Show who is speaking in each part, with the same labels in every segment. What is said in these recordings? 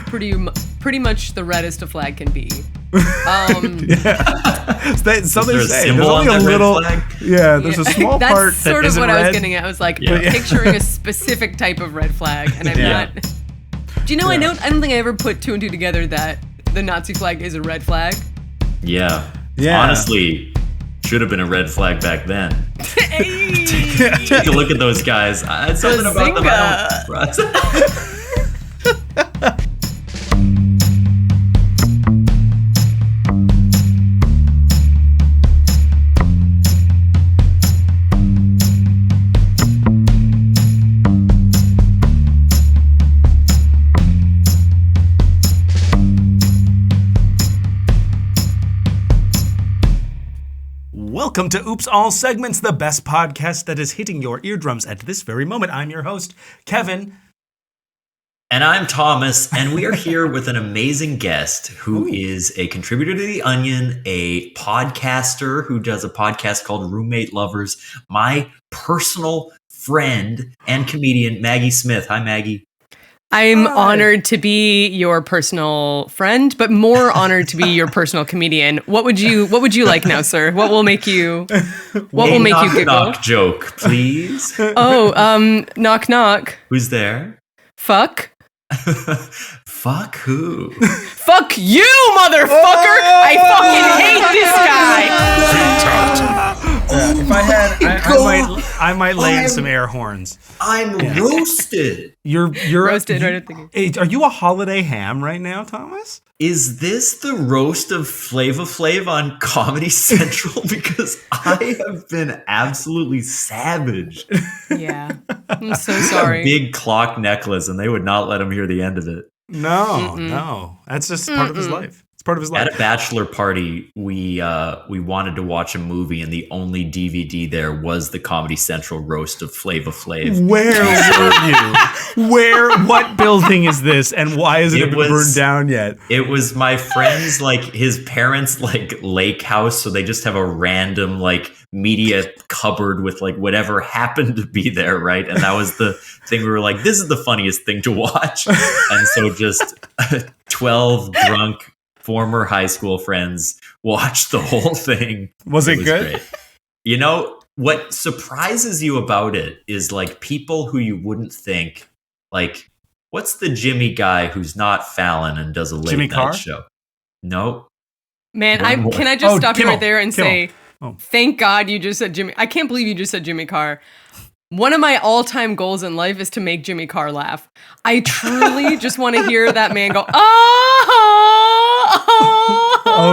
Speaker 1: pretty much the reddest a flag can be.
Speaker 2: So they say there's only a little flag? There's a small
Speaker 1: that's
Speaker 2: part
Speaker 1: sort
Speaker 2: that
Speaker 1: of what
Speaker 2: red.
Speaker 1: I was getting at. I was like picturing a specific type of red flag, and I'm not. Do you know? I don't think I ever put two and two together that the Nazi flag is a red flag.
Speaker 3: Yeah. Honestly, should have been a red flag back then.
Speaker 1: Hey!
Speaker 3: Take a look at those guys. Something about them.
Speaker 2: Welcome to Oops All Segments, the best podcast that is hitting your eardrums at this very moment. I'm your host, Kevin.
Speaker 3: And I'm Thomas, and we are here with an amazing guest who is a contributor to The Onion, a podcaster who does a podcast called Roommate Lovers, my personal friend and comedian, Maggie Smith. Hi, Maggie.
Speaker 1: I'm honored to be your personal friend, but more honored to be your personal comedian. What would you like now, sir? What will make you giggle?
Speaker 3: Knock joke, please.
Speaker 1: Knock knock.
Speaker 3: Who's there?
Speaker 1: Fuck.
Speaker 3: Fuck who?
Speaker 1: Fuck you, motherfucker! I fucking hate this guy.
Speaker 2: If I had, I might lay in some air horns.
Speaker 3: I'm roasted.
Speaker 2: You're
Speaker 1: roasted.
Speaker 2: Are you a holiday ham right now, Thomas?
Speaker 3: Is this the roast of Flava Flav on Comedy Central? Because I have been absolutely savaged.
Speaker 1: Yeah, I'm so sorry.
Speaker 3: A big clock necklace, and they would not let him hear the end of it.
Speaker 2: No, that's just part of his life. It's part of his life.
Speaker 3: At a bachelor party, we wanted to watch a movie, and the only DVD there was the Comedy Central roast of Flava Flav.
Speaker 2: Where were you? What building is this, and why hasn't it been burned down yet?
Speaker 3: It was my friend's, his parents' lake house, so they just have a random media cupboard with whatever happened to be there, right? And that was the thing. We were like, this is the funniest thing to watch. And so just 12 drunk former high school friends watched the whole thing.
Speaker 2: Was it good?
Speaker 3: Great. You know, what surprises you about it is people who you wouldn't think, what's the Jimmy guy who's not Fallon and does a late night show? No.
Speaker 1: Man, can I just stop you right there and say, thank God you just said Jimmy. I can't believe you just said Jimmy Carr. One of my all-time goals in life is to make Jimmy Carr laugh. I truly just want to hear that man go,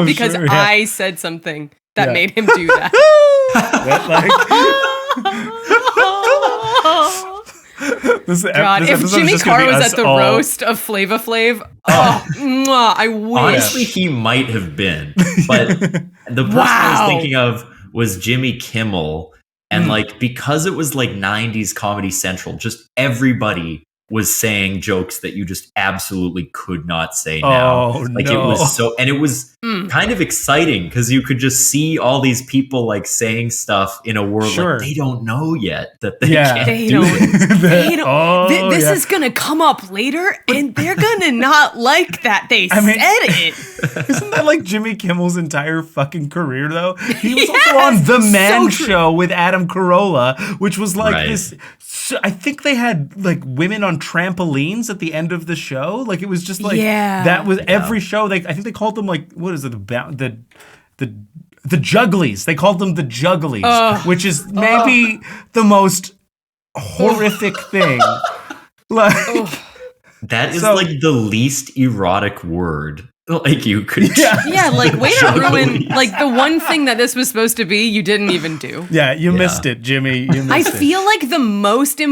Speaker 1: because sure, yeah. I said something that made him do that. God, if Jimmy Carr was at the roast of Flava Flav, I wish.
Speaker 3: Honestly, he might have been. But the person I was thinking of was Jimmy Kimmel. And because it was 90s Comedy Central, just everybody was saying jokes that you just absolutely could not say now. It was and it was kind of exciting because you could just see all these people saying stuff in a world they don't know yet that they can't do it.
Speaker 1: They don't. This is gonna come up later, and they're gonna not like that they said it.
Speaker 2: Isn't that Jimmy Kimmel's entire fucking career though? He was also on The Man Show with Adam Carolla, which was this. I think they had women on trampolines at the end of the show. It was just that was every show. I think they called them what is it about the Jugglies? They called them the Jugglies, which is maybe the most horrific thing.
Speaker 3: That is the least erotic word. You could
Speaker 1: way to ruin the one thing that this was supposed to be, you didn't even do.
Speaker 2: You missed it, Jimmy. You missed
Speaker 1: it. I feel the most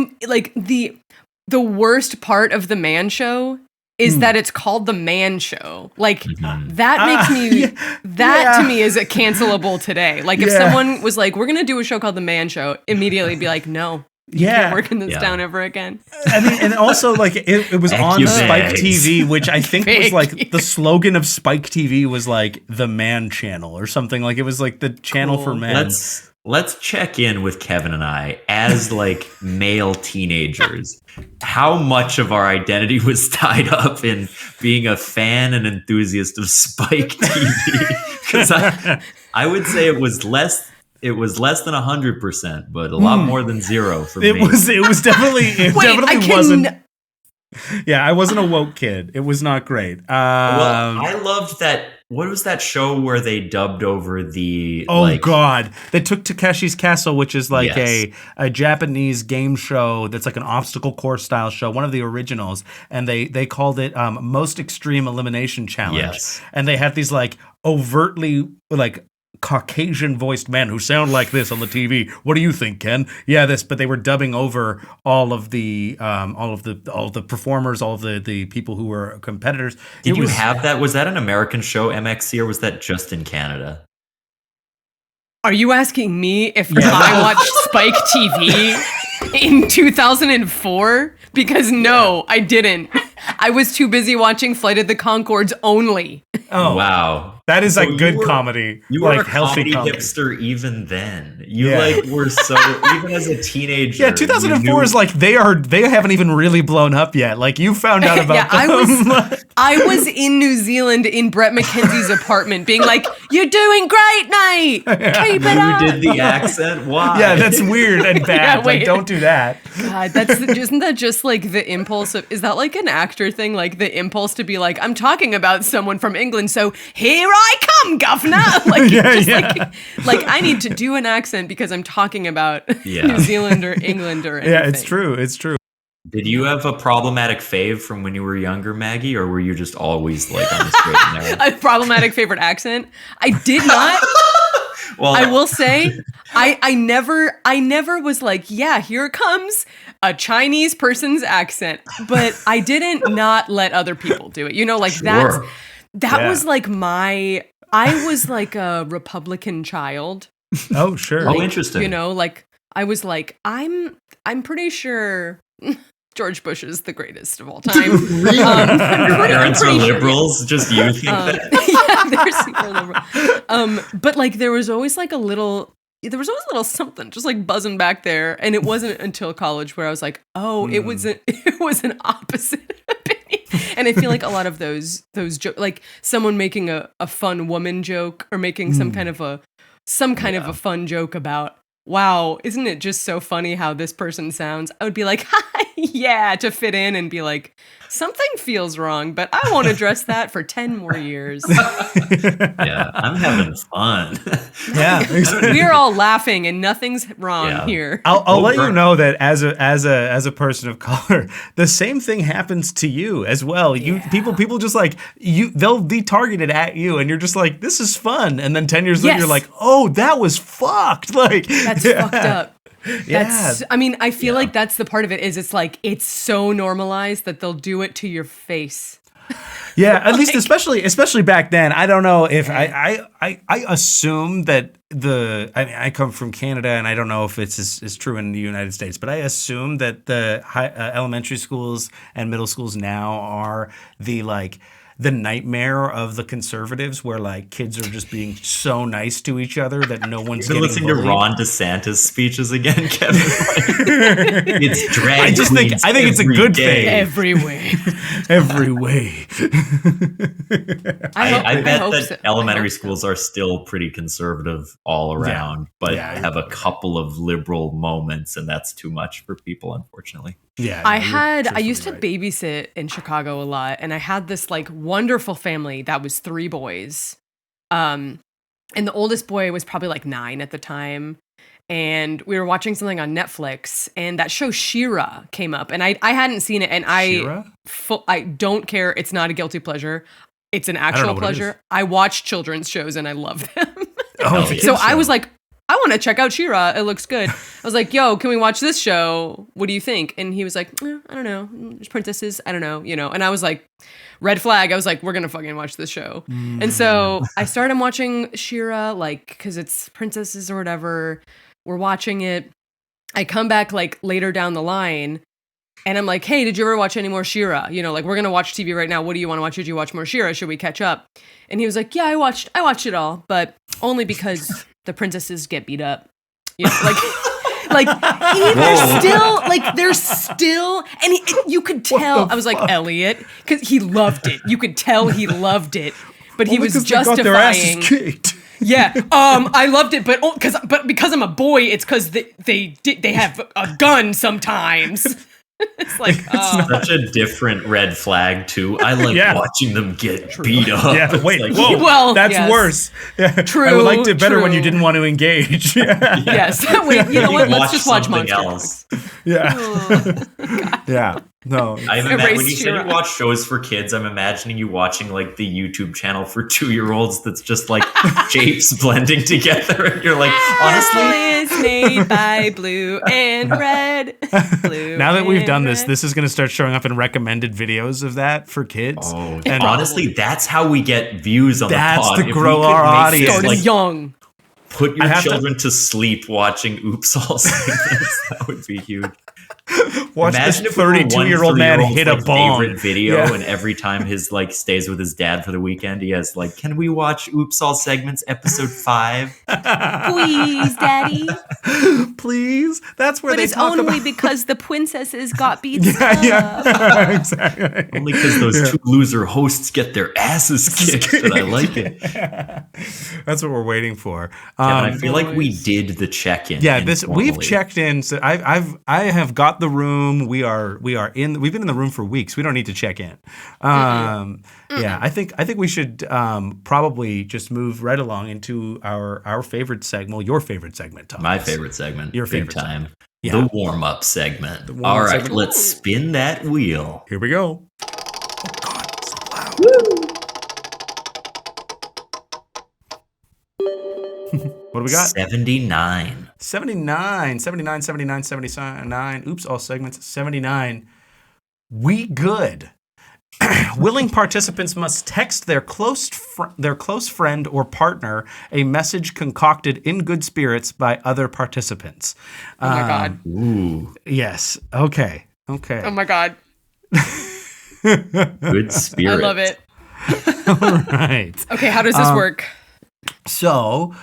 Speaker 1: the worst part of The Man Show is that it's called The Man Show. That makes me to me is a cancelable today. If someone was we're gonna do a show called The Man Show, immediately be no. You can't work in this town ever again.
Speaker 2: I mean, and also it was on Spike TV, which I think was the slogan of Spike TV was the Man Channel or something. It was the channel for men.
Speaker 3: let's check in with Kevin and I as like male teenagers. How much of our identity was tied up in being a fan and enthusiast of Spike TV? Because I would say it was less than 100%, but a lot more than 0 for me.
Speaker 2: It was definitely wasn't. Yeah, I wasn't a woke kid. It was not great.
Speaker 3: Well, I loved that. What was that show where they dubbed over the?
Speaker 2: Oh God! They took Takeshi's Castle, which is like a Japanese game show that's like an obstacle course style show, one of the originals, and they called it Most Extreme Elimination Challenge.
Speaker 3: Yes.
Speaker 2: And they had these like overtly like Caucasian voiced men who sound like this on the TV. What do you think, Ken? Yeah, this. But they were dubbing over all of the performers, all of the people who were competitors.
Speaker 3: Did you have that? Was that an American show, MXC, or was that just in Canada?
Speaker 1: Are you asking me if I watched Spike TV in 2004? Because no, I didn't. I was too busy watching Flight of the Conchords only.
Speaker 3: Oh wow,
Speaker 2: that is like good comedy.
Speaker 3: You were like a healthy comedy hipster even then. You like were so even as a teenager.
Speaker 2: Yeah, 2004 is like they haven't even really blown up yet. Like you found out about them.
Speaker 1: I was in New Zealand in Brett McKenzie's apartment, being like, "You're doing great, mate. Keep it up."
Speaker 3: You did the accent. Why?
Speaker 2: Yeah, that's weird and bad.
Speaker 1: Yeah,
Speaker 2: like, don't do that.
Speaker 1: God, isn't that just like the impulse of? Is that like an actor thing? Like the impulse to be like, I'm talking about someone from England, so here I come, governor. Like I need to do an accent because I'm talking about New Zealand or England or anything.
Speaker 2: Yeah, it's true. It's true.
Speaker 3: Did you have a problematic fave from when you were younger, Maggie, or were you just always like on the straight and narrow?
Speaker 1: A problematic favorite accent? I did not. Well, I will say, I never was like, yeah, here comes a Chinese person's accent, but I didn't not let other people do it. You know, like that was like I was like a Republican child.
Speaker 2: Oh, sure.
Speaker 3: Like, interesting.
Speaker 1: You know, like I was like, I'm pretty sure George Bush is the greatest of all time.
Speaker 3: Your parents are liberals, sure. Just you think that?
Speaker 1: Yeah, they're super liberal. But like there was always a little something just like buzzing back there, and it wasn't until college where I was like, oh, it was an opposite opinion. And I feel like a lot of those jokes, like someone making a fun woman joke or making some kind of a fun joke about, wow, isn't it just so funny how this person sounds? I would be like, hi, yeah, to fit in and be like, something feels wrong, but I won't address that for 10 more years.
Speaker 3: Yeah, I'm having fun.
Speaker 2: Yeah,
Speaker 1: we're all laughing and nothing's wrong here.
Speaker 2: I'll let you know that as a person of color, the same thing happens to you as well. People just like they'll be targeted at you, and you're just like, this is fun, and then 10 years later, you're like, oh, that was fucked. Like
Speaker 1: that's fucked up. I mean, I feel like that's the part of it is it's like it's so normalized that they'll do it to your face.
Speaker 2: Yeah, at least especially back then. I don't know if I assume that I come from Canada, and I don't know if it's as true in the United States, but I assume that the elementary schools and middle schools now are the nightmare of the conservatives, where like kids are just being so nice to each other that no one's getting
Speaker 3: listening
Speaker 2: bullied.
Speaker 3: to Ron DeSantis speeches again, Kevin. It's drag.
Speaker 2: I think it's a good thing.
Speaker 1: Every way.
Speaker 2: Every way.
Speaker 3: I bet that elementary schools are still pretty conservative all around, but have a couple of liberal moments, and that's too much for people, unfortunately.
Speaker 2: Yeah,
Speaker 1: I used to babysit in Chicago a lot, and I had this like wonderful family that was 3 boys. And the oldest boy was probably like 9 at the time. And we were watching something on Netflix, and that show She-Ra came up, and I hadn't seen it, and I don't care. It's not a guilty pleasure. It's an actual pleasure. I watch children's shows and I love them. So I was like, I want to check out She-Ra. It looks good. I was like, yo, can we watch this show? What do you think? And he was like, I don't know. There's princesses. I don't know. You know, and I was like, red flag. I was like, we're going to fucking watch this show. And so I started watching She-Ra, like, because it's princesses or whatever. We're watching it. I come back like later down the line, and I'm like, hey, did you ever watch any more She-Ra? You know, like, we're going to watch TV right now. What do you want to watch? Did you watch more She-Ra? Should we catch up? And he was like, yeah, I watched it all, but only because the princesses get beat up. Yeah, they're still, and you could tell. I was like, Elliot, because he loved it. You could tell he loved it, but he was justifying.
Speaker 2: They got their asses kicked.
Speaker 1: Yeah, I loved it, but because I'm a boy, it's because they have a gun sometimes. It's like
Speaker 3: such a different red flag too. I like watching them get beat up.
Speaker 2: Yeah, wait,
Speaker 3: like,
Speaker 2: whoa,
Speaker 1: well,
Speaker 2: that's worse. Yeah,
Speaker 1: true.
Speaker 2: I liked it better when you didn't want to engage.
Speaker 1: Yes, wait, you know what? Let's just watch Monster Dogs.
Speaker 2: Yeah,
Speaker 1: Oh,
Speaker 2: yeah. No,
Speaker 3: when you said you watch shows for kids, I'm imagining you watching like the YouTube channel for 2-year-olds that's just like shapes blending together, and you're like, honestly,
Speaker 1: apple is made by blue and red. Blue
Speaker 2: now that we've
Speaker 1: and
Speaker 2: done
Speaker 1: red.
Speaker 2: this is going to start showing up in recommended videos of that for kids.
Speaker 3: Oh,
Speaker 2: and
Speaker 3: honestly, that's how we get views on the pod.
Speaker 2: That's to grow our audience.
Speaker 1: Started young.
Speaker 3: Put your children to sleep watching Oops All segments. That would be huge.
Speaker 2: Watch
Speaker 3: Imagine
Speaker 2: this
Speaker 3: if we were
Speaker 2: 32-year-old man hit a bong.
Speaker 3: Favorite video, and every time his stays with his dad for the weekend, he has can we watch Oops All segments episode 5?
Speaker 1: Please, Daddy.
Speaker 2: Please. That's where
Speaker 1: but
Speaker 2: they
Speaker 1: it's
Speaker 2: talk
Speaker 1: only
Speaker 2: about.
Speaker 1: because the princesses got beat up.
Speaker 2: Yeah, exactly.
Speaker 3: Only because those two loser hosts get their asses kicked. That I like it.
Speaker 2: That's what we're waiting for.
Speaker 3: I feel like we did the check-in.
Speaker 2: Yeah,
Speaker 3: informally.
Speaker 2: we've checked in. So I have got the room. We've been in the room for weeks. We don't need to check in. Yeah, I think we should probably just move right along into our favorite segment. Well, your favorite segment, Tom.
Speaker 3: My favorite segment.
Speaker 2: Your
Speaker 3: big
Speaker 2: favorite
Speaker 3: time.
Speaker 2: Yeah.
Speaker 3: The warm-up segment. All right, let's spin that wheel.
Speaker 2: Here we go. Oh God, it's so loud. What do we got?
Speaker 3: 79.
Speaker 2: 79, 79, 79, 79. Oops, all segments. 79. We good. Willing participants must text their close friend or partner a message concocted in good spirits by other participants.
Speaker 1: Oh my God.
Speaker 3: Ooh.
Speaker 2: Yes. Okay.
Speaker 1: Oh my God.
Speaker 3: Good spirit.
Speaker 1: I love it.
Speaker 2: All right.
Speaker 1: Okay, how does this work?
Speaker 2: So,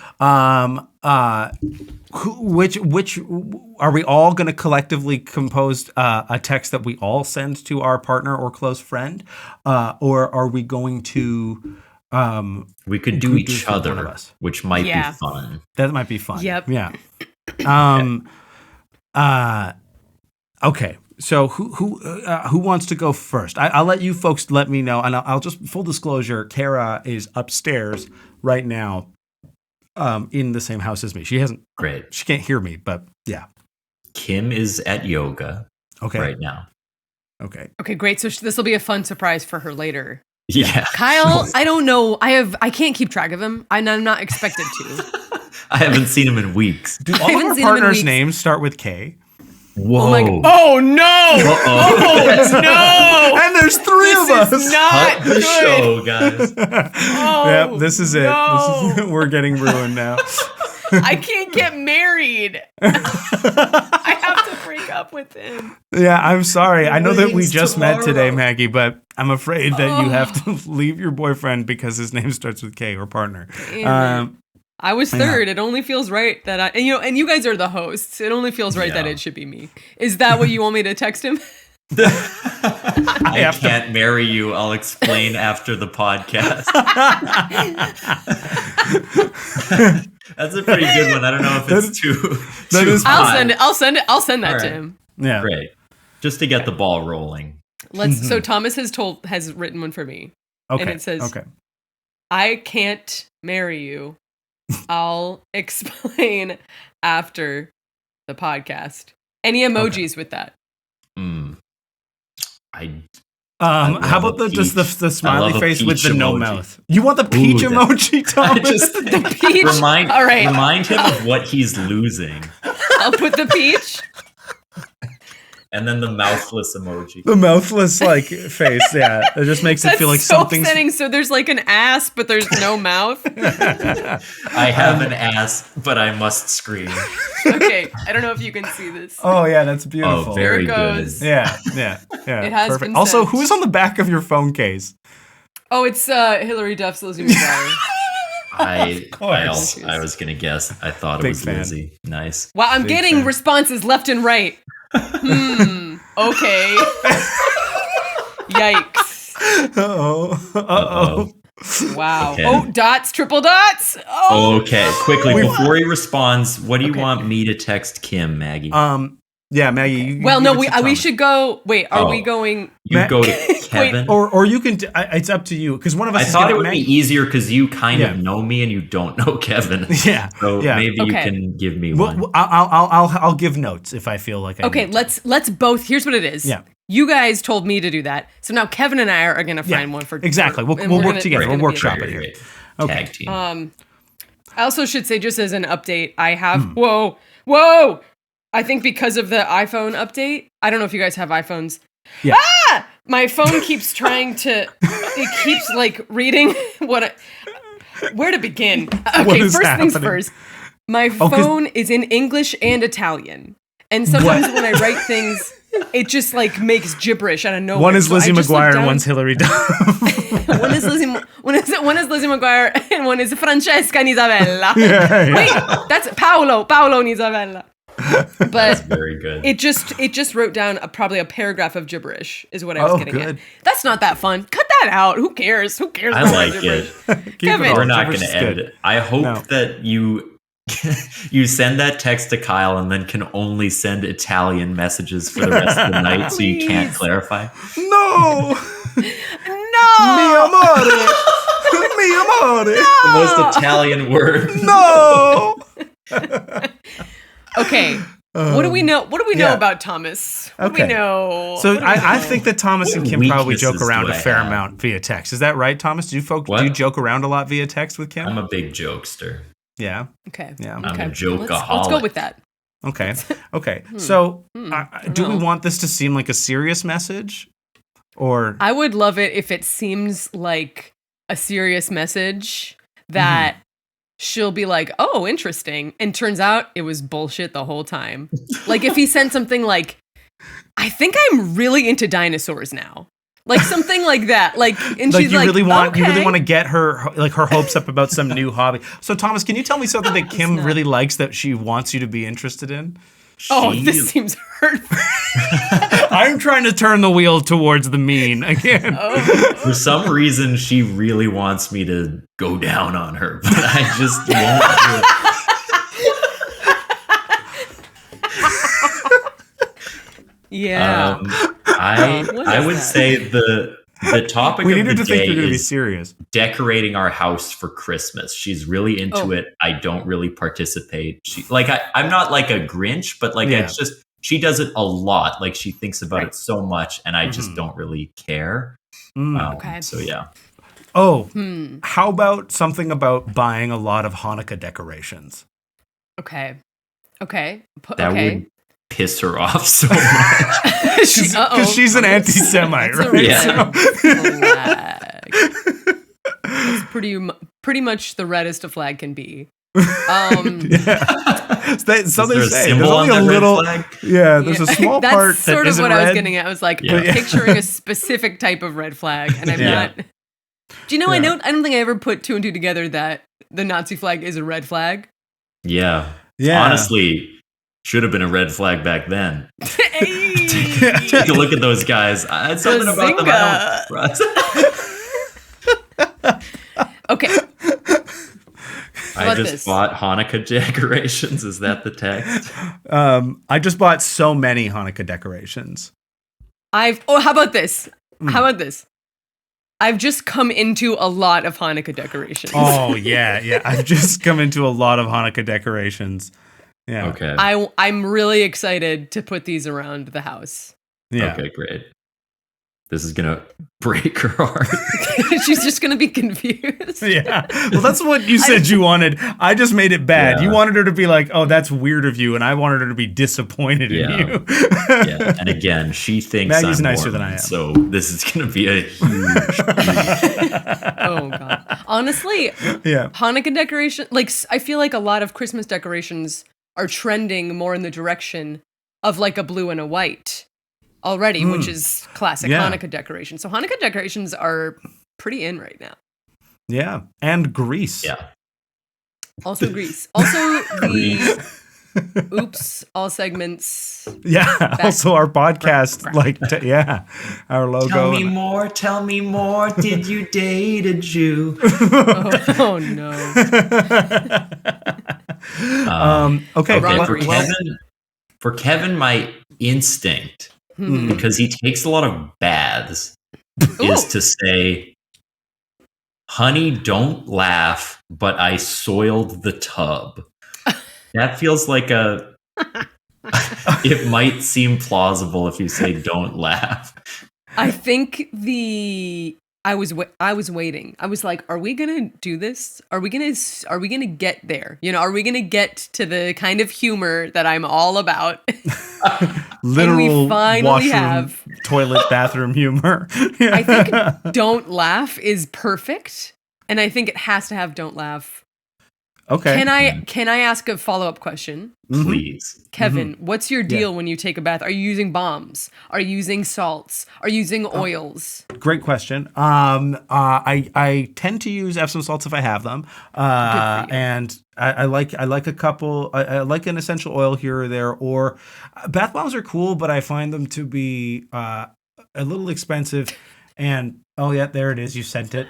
Speaker 2: which are we all going to collectively compose a text that we all send to our partner or close friend, or are we going to?
Speaker 3: We could do each other, which might be fun.
Speaker 2: That might be fun.
Speaker 1: Yep.
Speaker 2: Yeah. Okay. So who wants to go first? I'll let you folks let me know, and I'll just full disclosure. Kara is upstairs right now, in the same house as me. She can't hear me, but yeah.
Speaker 3: Kim is at yoga.
Speaker 2: Okay.
Speaker 3: Right now.
Speaker 2: Okay.
Speaker 1: Okay, great. So this will be a fun surprise for her later.
Speaker 3: Yeah.
Speaker 1: Kyle, I don't know. I can't keep track of him. I'm not expected to.
Speaker 3: I haven't seen him in weeks.
Speaker 2: Do all of our partners' names start with K?
Speaker 3: Whoa.
Speaker 1: Oh, my God. Oh no! Oh no!
Speaker 2: And there's three of us.
Speaker 1: This is not
Speaker 3: Cut the
Speaker 1: good.
Speaker 3: show, guys.
Speaker 2: Yep, this is it.
Speaker 1: No.
Speaker 2: We're getting ruined now.
Speaker 1: I can't get married. I have to break up with him.
Speaker 2: Yeah, I'm sorry. I know that we
Speaker 3: Wedding's
Speaker 2: just met today,
Speaker 3: tomorrow.
Speaker 2: Maggie, but I'm afraid that you have to leave your boyfriend because his name starts with K or partner.
Speaker 1: I was third. It only feels right that and you guys are the hosts. It only feels right that it should be me. Is that what you want me to text him?
Speaker 3: I can't marry you. I'll explain after the podcast. That's a pretty good one. I don't know if it's too high.
Speaker 1: I'll send that to him.
Speaker 2: Yeah.
Speaker 3: Great. Just to get the ball rolling.
Speaker 1: So Thomas has written one for me.
Speaker 2: Okay.
Speaker 1: And it says, I can't marry you. I'll explain after the podcast. Any emojis with that?
Speaker 2: How about the smiley face with the no mouth? You want the peach emoji, Thomas?
Speaker 1: The peach.
Speaker 3: All right. Remind him of what he's losing.
Speaker 1: I'll put the peach.
Speaker 3: And then the mouthless emoji.
Speaker 2: The mouthless face, yeah. It just makes it feel like something's
Speaker 1: upsetting. So there's like an ass, but there's no mouth.
Speaker 3: I have an ass, but I must scream.
Speaker 1: Okay, I don't know if you can see this.
Speaker 2: Oh yeah, that's beautiful.
Speaker 3: Oh, very
Speaker 1: Here it goes.
Speaker 3: good.
Speaker 2: Yeah.
Speaker 1: It has
Speaker 2: perfect.
Speaker 1: consent.
Speaker 2: Also, who's on the back of your phone case?
Speaker 1: Oh, it's Hillary Duff's Lizzie McGuire.
Speaker 3: I
Speaker 2: course.
Speaker 3: was gonna guess. I thought it
Speaker 2: Big
Speaker 3: was
Speaker 2: fan.
Speaker 3: Lizzie. Nice.
Speaker 1: Wow, I'm
Speaker 2: Big
Speaker 1: getting
Speaker 2: fan.
Speaker 1: responses left and right. Okay. Yikes.
Speaker 2: Uh-oh.
Speaker 1: Wow.
Speaker 3: Okay.
Speaker 1: Oh, dots, triple dots. Oh.
Speaker 3: Okay, quickly
Speaker 2: We-
Speaker 3: before he responds, what do you
Speaker 1: Okay.
Speaker 3: want me to text Kim, Maggie?
Speaker 2: Yeah, Maggie. You
Speaker 1: Well, no,
Speaker 2: give it to
Speaker 1: we
Speaker 2: Thomas.
Speaker 1: should go. Wait, are we going?
Speaker 3: You go to Kevin.
Speaker 2: Or you can. It's up to you because one of us.
Speaker 3: I
Speaker 2: is
Speaker 3: thought
Speaker 2: gonna-
Speaker 3: it would
Speaker 2: Maggie-
Speaker 3: be easier because you kind
Speaker 2: Yeah.
Speaker 3: of know me and you don't know Kevin.
Speaker 2: Yeah.
Speaker 3: So
Speaker 2: yeah.
Speaker 3: maybe you
Speaker 1: Okay.
Speaker 3: can give me
Speaker 2: Well,
Speaker 3: one.
Speaker 2: I'll give notes if I feel like I
Speaker 1: Okay,
Speaker 2: need to.
Speaker 1: let's both. Here's what it is.
Speaker 2: Yeah.
Speaker 1: You guys told me to do that, so now Kevin and I are gonna find one for
Speaker 2: exactly.
Speaker 1: for-
Speaker 2: We'll
Speaker 1: and we're
Speaker 2: work
Speaker 1: gonna-
Speaker 2: together.
Speaker 1: we're
Speaker 2: We'll
Speaker 1: gonna be
Speaker 2: workshop
Speaker 1: a-
Speaker 2: it here.
Speaker 3: Great.
Speaker 2: Okay.
Speaker 3: Tag team.
Speaker 1: I also should say, just as an update, I have whoa. I think because of the iPhone update, I don't know if you guys have iPhones.
Speaker 2: Yeah.
Speaker 1: Ah! My phone keeps trying to. It keeps like reading where to begin. Okay,
Speaker 2: is
Speaker 1: first things
Speaker 2: happening?
Speaker 1: first. My
Speaker 2: 'cause-
Speaker 1: phone is in English and Italian, and sometimes when I write things, it just like makes gibberish out of nowhere.
Speaker 2: One is
Speaker 1: So I
Speaker 2: Lizzie
Speaker 1: just look
Speaker 2: McGuire and
Speaker 1: down-
Speaker 2: one's Hillary Duff.
Speaker 1: one is Lizzie McGuire and one is Francesca and Isabella.
Speaker 2: Yeah.
Speaker 1: Wait, that's Paolo and Isabella. But
Speaker 3: That's very good.
Speaker 1: it just wrote down probably a paragraph of gibberish is what I was getting
Speaker 2: good.
Speaker 1: at. That's not that fun. Cut that out. Who cares? Who cares?
Speaker 3: I
Speaker 1: about
Speaker 3: like
Speaker 1: gibberish?
Speaker 3: it.
Speaker 1: Kevin.
Speaker 3: We're not
Speaker 2: Gibberish
Speaker 3: going to
Speaker 2: is
Speaker 3: edit
Speaker 2: good.
Speaker 3: it. I hope
Speaker 2: No.
Speaker 3: that you send that text to Kyle and then can only send Italian messages for the rest of the night so you can't
Speaker 1: Please.
Speaker 3: clarify.
Speaker 2: No.
Speaker 1: No.
Speaker 2: Mi amore. Mi amore.
Speaker 3: The most Italian word.
Speaker 2: No.
Speaker 1: Okay. What do we know? What do we know
Speaker 2: yeah.
Speaker 1: about Thomas? What do
Speaker 2: Okay.
Speaker 1: we know?
Speaker 2: So
Speaker 1: What do we
Speaker 2: I
Speaker 1: know?
Speaker 2: think that Thomas and
Speaker 3: What
Speaker 2: Kim probably joke
Speaker 3: weaknesses
Speaker 2: around
Speaker 3: do
Speaker 2: a
Speaker 3: I
Speaker 2: fair
Speaker 3: have?
Speaker 2: amount via text. Is that right, Thomas? Do you
Speaker 3: What?
Speaker 2: joke around a lot via text with Kim?
Speaker 3: I'm a big jokester.
Speaker 2: Yeah.
Speaker 1: Okay.
Speaker 2: Yeah.
Speaker 3: I'm
Speaker 1: Okay.
Speaker 3: a jokeaholic.
Speaker 1: Let's go with that.
Speaker 2: Okay. Okay. So,
Speaker 1: don't
Speaker 2: do we
Speaker 1: know.
Speaker 2: want this to seem like a serious message, or
Speaker 1: I would love it if it seems like a serious message that she'll be like, "Oh, interesting," and turns out it was bullshit the whole time. Like if he sent something like, "I think I'm really into dinosaurs now," like something like that. Like, and
Speaker 2: like
Speaker 1: she's
Speaker 2: you
Speaker 1: like,
Speaker 2: really want
Speaker 1: okay.
Speaker 2: to get her hopes up about some new hobby? So, Thomas, can you tell me something that Kim
Speaker 1: not.
Speaker 2: really likes that she wants you to be interested in?
Speaker 1: Oh,
Speaker 3: She-
Speaker 1: this seems hurtful.
Speaker 2: I'm trying to turn the wheel towards the mean again.
Speaker 3: For some reason, she really wants me to go down on her, but I just won't do it.
Speaker 1: Yeah. What
Speaker 3: I
Speaker 1: is
Speaker 3: would
Speaker 1: that?
Speaker 3: say the topic
Speaker 2: We
Speaker 3: of
Speaker 2: needed
Speaker 3: the
Speaker 2: to think
Speaker 3: day
Speaker 2: you're going to be
Speaker 3: is
Speaker 2: serious.
Speaker 3: decorating our house for Christmas. She's really into
Speaker 1: Oh.
Speaker 3: it. I don't really participate. I'm not like a Grinch, but like
Speaker 2: Yeah.
Speaker 3: it's just she does it a lot. Like she thinks about it so much, and I just
Speaker 2: Mhm.
Speaker 3: don't really care.
Speaker 1: Okay.
Speaker 3: So yeah,
Speaker 2: Oh, how about something about buying a lot of Hanukkah decorations?
Speaker 1: Okay. Okay.
Speaker 3: that
Speaker 1: okay.
Speaker 3: would piss her off so much.
Speaker 2: Because she's an anti-Semite,
Speaker 1: That's a
Speaker 2: right?
Speaker 3: Yeah.
Speaker 1: red flag. That's pretty much the reddest a flag can be.
Speaker 2: Yeah. So they
Speaker 3: there a
Speaker 2: say.
Speaker 3: symbol
Speaker 2: There's only
Speaker 3: on
Speaker 2: a
Speaker 3: that red
Speaker 2: little.
Speaker 3: flag?
Speaker 2: Yeah, there's a small
Speaker 1: That's
Speaker 2: part
Speaker 1: sort
Speaker 2: that
Speaker 1: of
Speaker 2: isn't
Speaker 1: what I was
Speaker 2: red.
Speaker 1: getting at. I was like
Speaker 3: Yeah.
Speaker 1: picturing a specific type of red flag, and I'm
Speaker 2: Yeah.
Speaker 1: not. Do you know?
Speaker 2: Yeah.
Speaker 1: I don't think I ever put two and two together that the Nazi flag is a red flag.
Speaker 3: Yeah.
Speaker 2: Yeah.
Speaker 3: Honestly, should have been a red flag back then.
Speaker 1: Hey!
Speaker 3: Take a look at those guys. I had something about them.
Speaker 1: Okay.
Speaker 3: I
Speaker 1: about
Speaker 3: just
Speaker 1: this?
Speaker 3: bought Hanukkah decorations. Is that the text?
Speaker 2: I just bought so many Hanukkah decorations.
Speaker 1: How about this? How about this? I've just come into a lot of Hanukkah decorations.
Speaker 2: Oh yeah. I've just come into a lot of Hanukkah decorations. Yeah.
Speaker 3: Okay.
Speaker 1: I'm really excited to put these around the house.
Speaker 2: Yeah.
Speaker 3: Okay, great. This is gonna break her heart.
Speaker 1: She's just gonna be confused.
Speaker 2: Yeah. Well, that's what you said you wanted. I just made it bad.
Speaker 3: Yeah.
Speaker 2: You wanted her to be like, "Oh, that's weird of you," and I wanted her to be disappointed in
Speaker 3: Yeah.
Speaker 2: you.
Speaker 3: Yeah. And again, she thinks
Speaker 2: Maggie's
Speaker 3: I'm
Speaker 2: nicer than
Speaker 3: Mormon,
Speaker 2: I am.
Speaker 3: So this is gonna be a huge.
Speaker 1: Oh god. Honestly,
Speaker 2: Yeah.
Speaker 1: Hanukkah decoration, I feel like a lot of Christmas decorations are trending more in the direction of like a blue and a white already, which is classic
Speaker 2: Yeah.
Speaker 1: Hanukkah decoration. So Hanukkah decorations are pretty in right now.
Speaker 2: Yeah. And Greece.
Speaker 3: Yeah.
Speaker 1: Also Grease. Also the oops, all segments.
Speaker 2: Yeah. Also our podcast, our logo.
Speaker 3: Tell me more. Did you date a Jew?
Speaker 1: Oh no.
Speaker 2: Okay.
Speaker 3: For Kevin, my instinct, because he takes a lot of baths, is to say, honey, don't laugh, but I soiled the tub. That feels like it might seem plausible if you say don't laugh.
Speaker 1: I think I was waiting. I was like, are we going to do this? Are we going to get there? Are we going to get to the kind of humor that I'm all about?
Speaker 2: Literal
Speaker 1: and we finally
Speaker 2: washroom,
Speaker 1: have
Speaker 2: toilet, bathroom humor.
Speaker 1: I think don't laugh is perfect. And I think it has to have don't laugh.
Speaker 2: Okay.
Speaker 1: Can I ask a follow-up question?
Speaker 3: Please.
Speaker 1: Kevin, what's your deal when you take a bath? Are you using bombs? Are you using salts? Are you using oils?
Speaker 2: Great question. I tend to use Epsom salts if I have them. And I like a couple. I like an essential oil here or there. Or bath bombs are cool, but I find them to be a little expensive. And oh yeah, there it is. You sent it.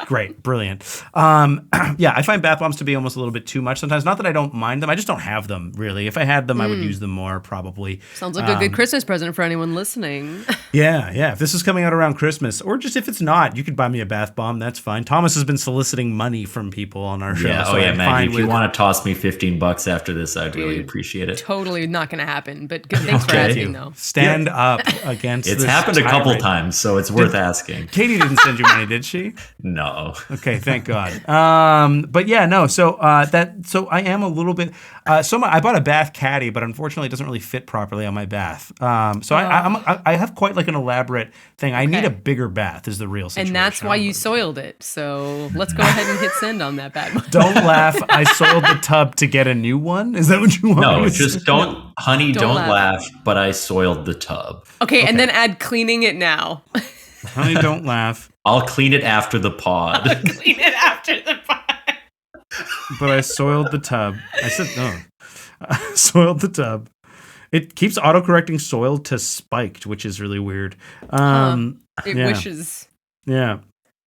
Speaker 2: Great, brilliant. I find bath bombs to be almost a little bit too much sometimes. Not that I don't mind them. I just don't have them really. If I had them, I would use them more probably.
Speaker 1: Sounds like a good Christmas present for anyone listening.
Speaker 2: Yeah. If this is coming out around Christmas, or just if it's not, you could buy me a bath bomb. That's fine. Thomas has been soliciting money from people on our show.
Speaker 3: Yeah.
Speaker 2: So
Speaker 3: Maggie, if you want to toss me $15 after this, I'd really appreciate it.
Speaker 1: Totally not going to happen. But thanks for asking, though.
Speaker 2: Stand up against.
Speaker 3: It's happened a couple times, so it's worth asking.
Speaker 2: Katie didn't send you money, did she?
Speaker 3: No.
Speaker 2: Okay, thank God. But yeah, no. So so I am a little bit. I bought a bath caddy, but unfortunately, it doesn't really fit properly on my bath. I have quite like an elaborate thing. I need a bigger bath. Is the real situation.
Speaker 1: And that's why you soiled it. So let's go ahead and hit send on that bad one.
Speaker 2: Don't laugh. I soiled the tub to get a new one. Is that what you want?
Speaker 3: No, just don't, honey. Don't laugh. But I soiled the tub.
Speaker 1: Okay, and then add cleaning it now.
Speaker 2: Honey, don't laugh.
Speaker 3: I'll clean it after the pod.
Speaker 1: Clean it after the pod.
Speaker 2: But I soiled the tub. I said no. I soiled the tub. It keeps autocorrecting soiled to spiked, which is really weird.
Speaker 1: It wishes.
Speaker 2: Yeah.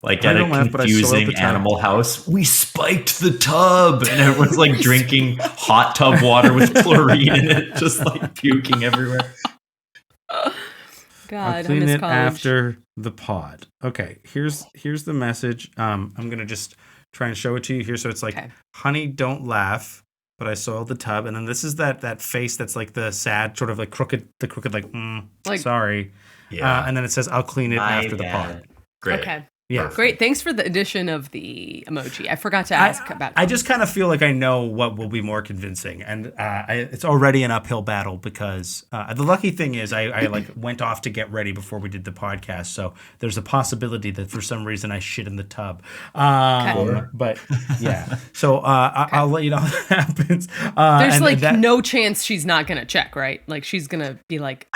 Speaker 3: Like at a confusing Animal House, we spiked the tub, and everyone's like drinking hot tub water with chlorine in it, just like puking everywhere.
Speaker 1: God,
Speaker 2: I'll clean it
Speaker 1: college.
Speaker 2: after the pod. Okay, here's the message. I'm gonna just try and show it to you here. So it's like, honey, don't laugh, but I soiled the tub. And then this is that face that's like the sad, sort of like crooked like sorry. Yeah. And then it says, I'll clean it after the pod.
Speaker 3: Great.
Speaker 1: Okay.
Speaker 2: Yeah.
Speaker 3: Perfect.
Speaker 1: Great. Thanks for the addition of the emoji. I forgot to ask about it.
Speaker 2: I just kind of feel like I know what will be more convincing. And it's already an uphill battle because the lucky thing is I like went off to get ready before we did the podcast. So there's a possibility that for some reason I shit in the tub. But yeah. So I'll let you know what happens.
Speaker 1: There's no chance she's not going to check, right? Like she's going to be like...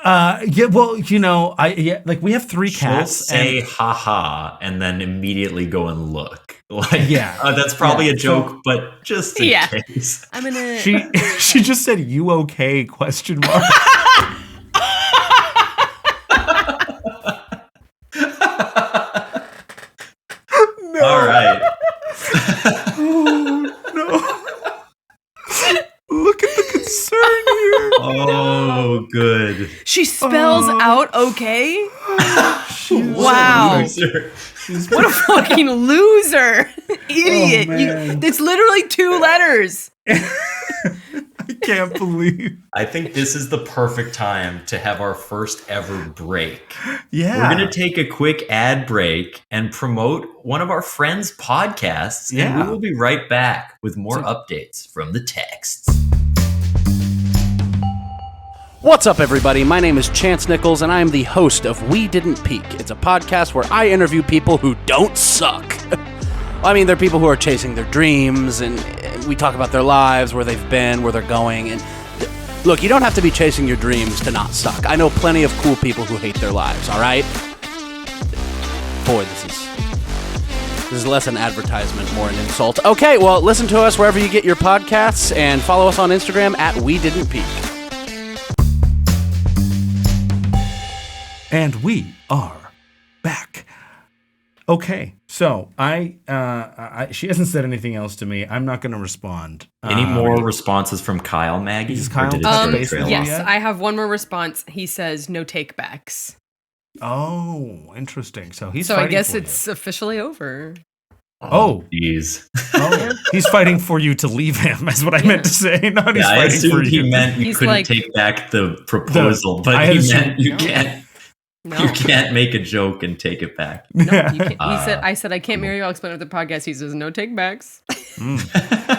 Speaker 2: yeah, well, we have 3 cats.
Speaker 3: She'll say ha ha and then immediately go and look. That's probably a joke, but just in case.
Speaker 1: I'm gonna.
Speaker 2: She just said, "You okay?" ? No.
Speaker 3: All right.
Speaker 2: Oh no. Look at the concern here.
Speaker 3: Oh, good.
Speaker 1: She spells out okay? Wow. What a fucking loser. Idiot. It's literally 2 letters.
Speaker 2: I can't believe.
Speaker 3: I think this is the perfect time to have our first ever break.
Speaker 2: Yeah.
Speaker 3: We're going to take a quick ad break and promote one of our friends' podcasts. Yeah. And we will be right back with more updates from the texts.
Speaker 4: What's up, everybody? My name is Chance Nichols, and I am the host of We Didn't Peak. It's a podcast where I interview people who don't suck. I mean, they're people who are chasing their dreams, and we talk about their lives, where they've been, where they're going. And look, you don't have to be chasing your dreams to not suck. I know plenty of cool people who hate their lives, all right? Boy, this is This is less an advertisement, more an insult. Okay, well, listen to us wherever you get your podcasts and follow us on Instagram at We Didn't Peak.
Speaker 2: And we are back. Okay, so she hasn't said anything else to me. I'm not going to respond.
Speaker 3: Any more responses from Kyle, Maggie?
Speaker 2: Is Kyle
Speaker 1: yes, I have one more responance. He says no takebacks.
Speaker 2: Oh, interesting. So he's
Speaker 1: so
Speaker 2: fighting
Speaker 1: I guess
Speaker 2: for
Speaker 1: it's officially over.
Speaker 3: Oh, jeez.
Speaker 2: He's fighting for you to leave him. That's what I meant to say. Not he's
Speaker 3: I
Speaker 2: fighting for you.
Speaker 3: He meant you couldn't take back the proposal, but he meant you can't. No. You can't make a joke and take it back.
Speaker 1: No, you can't. I said I can't marry you. I'll explain it with the podcast. He says no takebacks.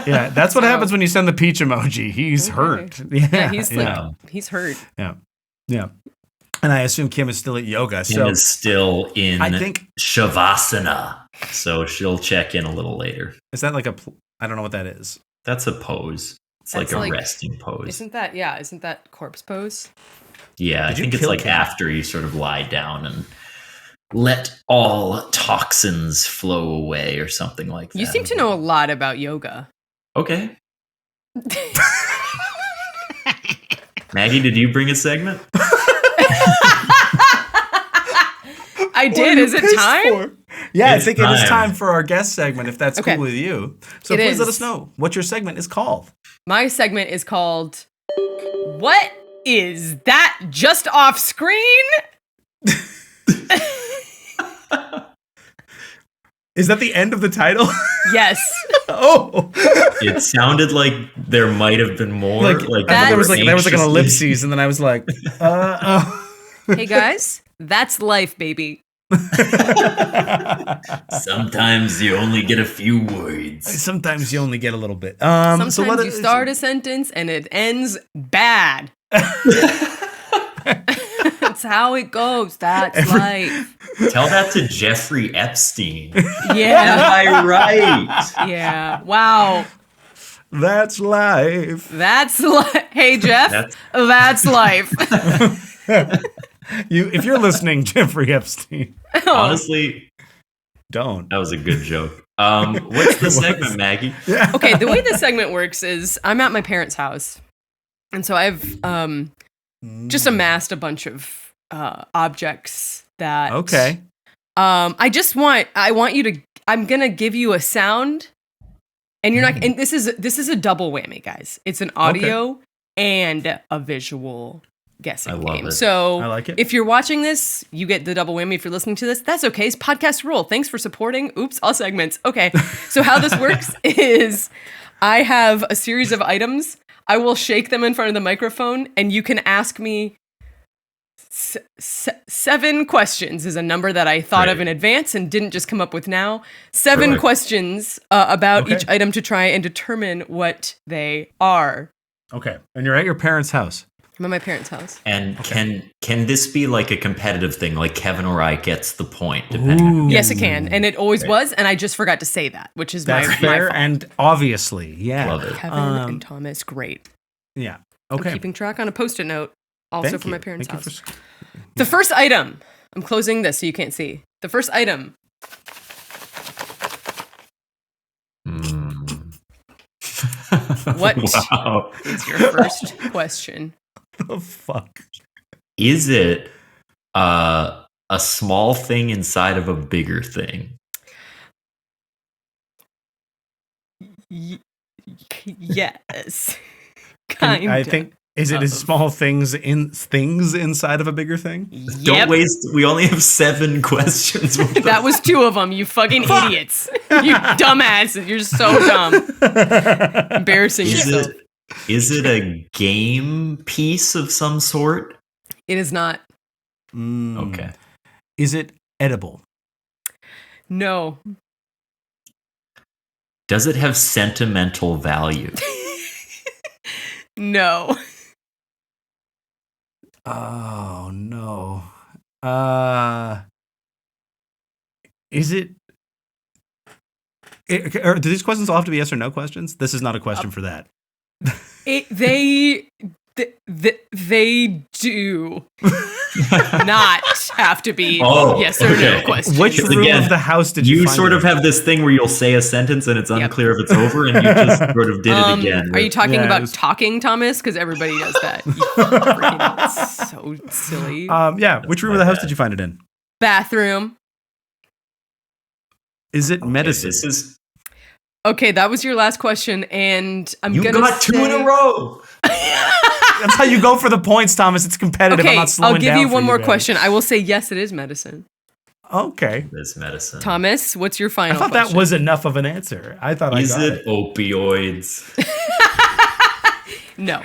Speaker 2: Yeah, that's what happens when you send the peach emoji. He's hurt.
Speaker 1: Yeah, he's hurt.
Speaker 2: Yeah. And I assume Kim is still at yoga.
Speaker 3: Kim is still in Shavasana, so she'll check in a little later.
Speaker 2: Is that like I don't know what that is.
Speaker 3: That's a pose. It's like a resting pose.
Speaker 1: Isn't that corpse pose?
Speaker 3: Yeah, I think it's like after you sort of lie down and let all toxins flow away or something like that.
Speaker 1: You seem to know a lot about yoga.
Speaker 3: Okay. Maggie, did you bring a segment?
Speaker 1: I did. Is it time?
Speaker 2: Yeah, I think it is time for our guest segment, if that's cool with you. So please let us know what your segment is called.
Speaker 1: My segment is called What Is That Just Off Screen?
Speaker 2: Is that the end of the title?
Speaker 1: Yes.
Speaker 2: Oh.
Speaker 3: It sounded like there might have been more.
Speaker 2: Like there was like an ellipses, and then I was like,
Speaker 1: Hey guys, that's life, baby.
Speaker 3: Sometimes you only get a few words.
Speaker 2: Sometimes you only get a little bit.
Speaker 1: Sometimes you start a sentence and it ends bad. That's how it goes. That's life.
Speaker 3: Tell that to Jeffrey Epstein.
Speaker 1: Yeah.
Speaker 3: Am I right?
Speaker 1: Yeah. Wow.
Speaker 2: That's life.
Speaker 1: That's life. Hey, Jeff. That's life.
Speaker 2: If you're listening, Jeffrey Epstein.
Speaker 3: Honestly,
Speaker 2: don't.
Speaker 3: That was a good joke. What's the segment, Maggie?
Speaker 2: Yeah.
Speaker 1: Okay, the way the segment works is I'm at my parents' house. And so I've just amassed a bunch of objects that I'm gonna give you a sound, and you're not, and this is a double whammy, guys. It's an audio and a visual guessing game.
Speaker 3: It.
Speaker 1: So
Speaker 2: I like it.
Speaker 1: If you're watching this, you get the double whammy. If you're listening to this, that's okay. It's podcast rule. Thanks for supporting. Oops, all segments. Okay. So how this works is I have a series of items. I will shake them in front of the microphone, and you can ask me 7 questions is a number that I thought of in advance and didn't just come up with now. 7 questions about each item to try and determine what they are.
Speaker 2: Okay. And you're at your parents' house.
Speaker 1: I'm at my parents' house.
Speaker 3: And can this be like a competitive thing, like Kevin or I gets the point? Depending on
Speaker 1: yes, it can, and it always was, and I just forgot to say that, which is
Speaker 2: that's
Speaker 1: my
Speaker 2: fair.
Speaker 1: fault.
Speaker 2: And obviously,
Speaker 3: Love it.
Speaker 1: Kevin and Thomas, great.
Speaker 2: Yeah. Okay.
Speaker 1: I'm keeping track on a Post-it note, also from my parents'
Speaker 2: Thank
Speaker 1: house. The first item. I'm closing this so you can't see. The first item. What is your first question?
Speaker 2: The fuck?
Speaker 3: Is it a small thing inside of a bigger thing?
Speaker 1: Yes. Kind of.
Speaker 2: I think. Is it as small things inside of a bigger thing?
Speaker 1: Yep.
Speaker 3: Don't waste. We only have 7 questions.
Speaker 1: That was 2 of them. You fucking idiots. You dumbasses. You're so dumb. Embarrassing yourself.
Speaker 3: Is it a game piece of some sort?
Speaker 1: It is not.
Speaker 3: Okay.
Speaker 2: Is it edible?
Speaker 1: No.
Speaker 3: Does it have sentimental value?
Speaker 1: No.
Speaker 2: Oh no. Is it? Do these questions all have to be yes or no questions? This is not a question for that.
Speaker 1: They do. not have to be yes or no question.
Speaker 2: Which room of the house did you find
Speaker 3: sort
Speaker 2: it
Speaker 3: of have this thing where you'll say a sentence and it's unclear if it's over, and you just sort of did it again.
Speaker 1: Are you talking about talking, Thomas? Because everybody does that. Freaking so silly.
Speaker 2: Which room of the house did you find it in?
Speaker 1: Bathroom.
Speaker 2: Is it medicine?
Speaker 3: This is
Speaker 1: okay. That was your last question, and
Speaker 3: you got 2 in a row.
Speaker 2: That's how you go for the points, Thomas. It's competitive. I'm not slowing down.
Speaker 1: I'll give you one more question. I will say yes, it is medicine.
Speaker 2: Okay.
Speaker 3: It is medicine.
Speaker 1: Thomas, what's your final question?
Speaker 2: I thought that was enough of an answer. I thought I got it. Is it
Speaker 3: opioids?
Speaker 1: No.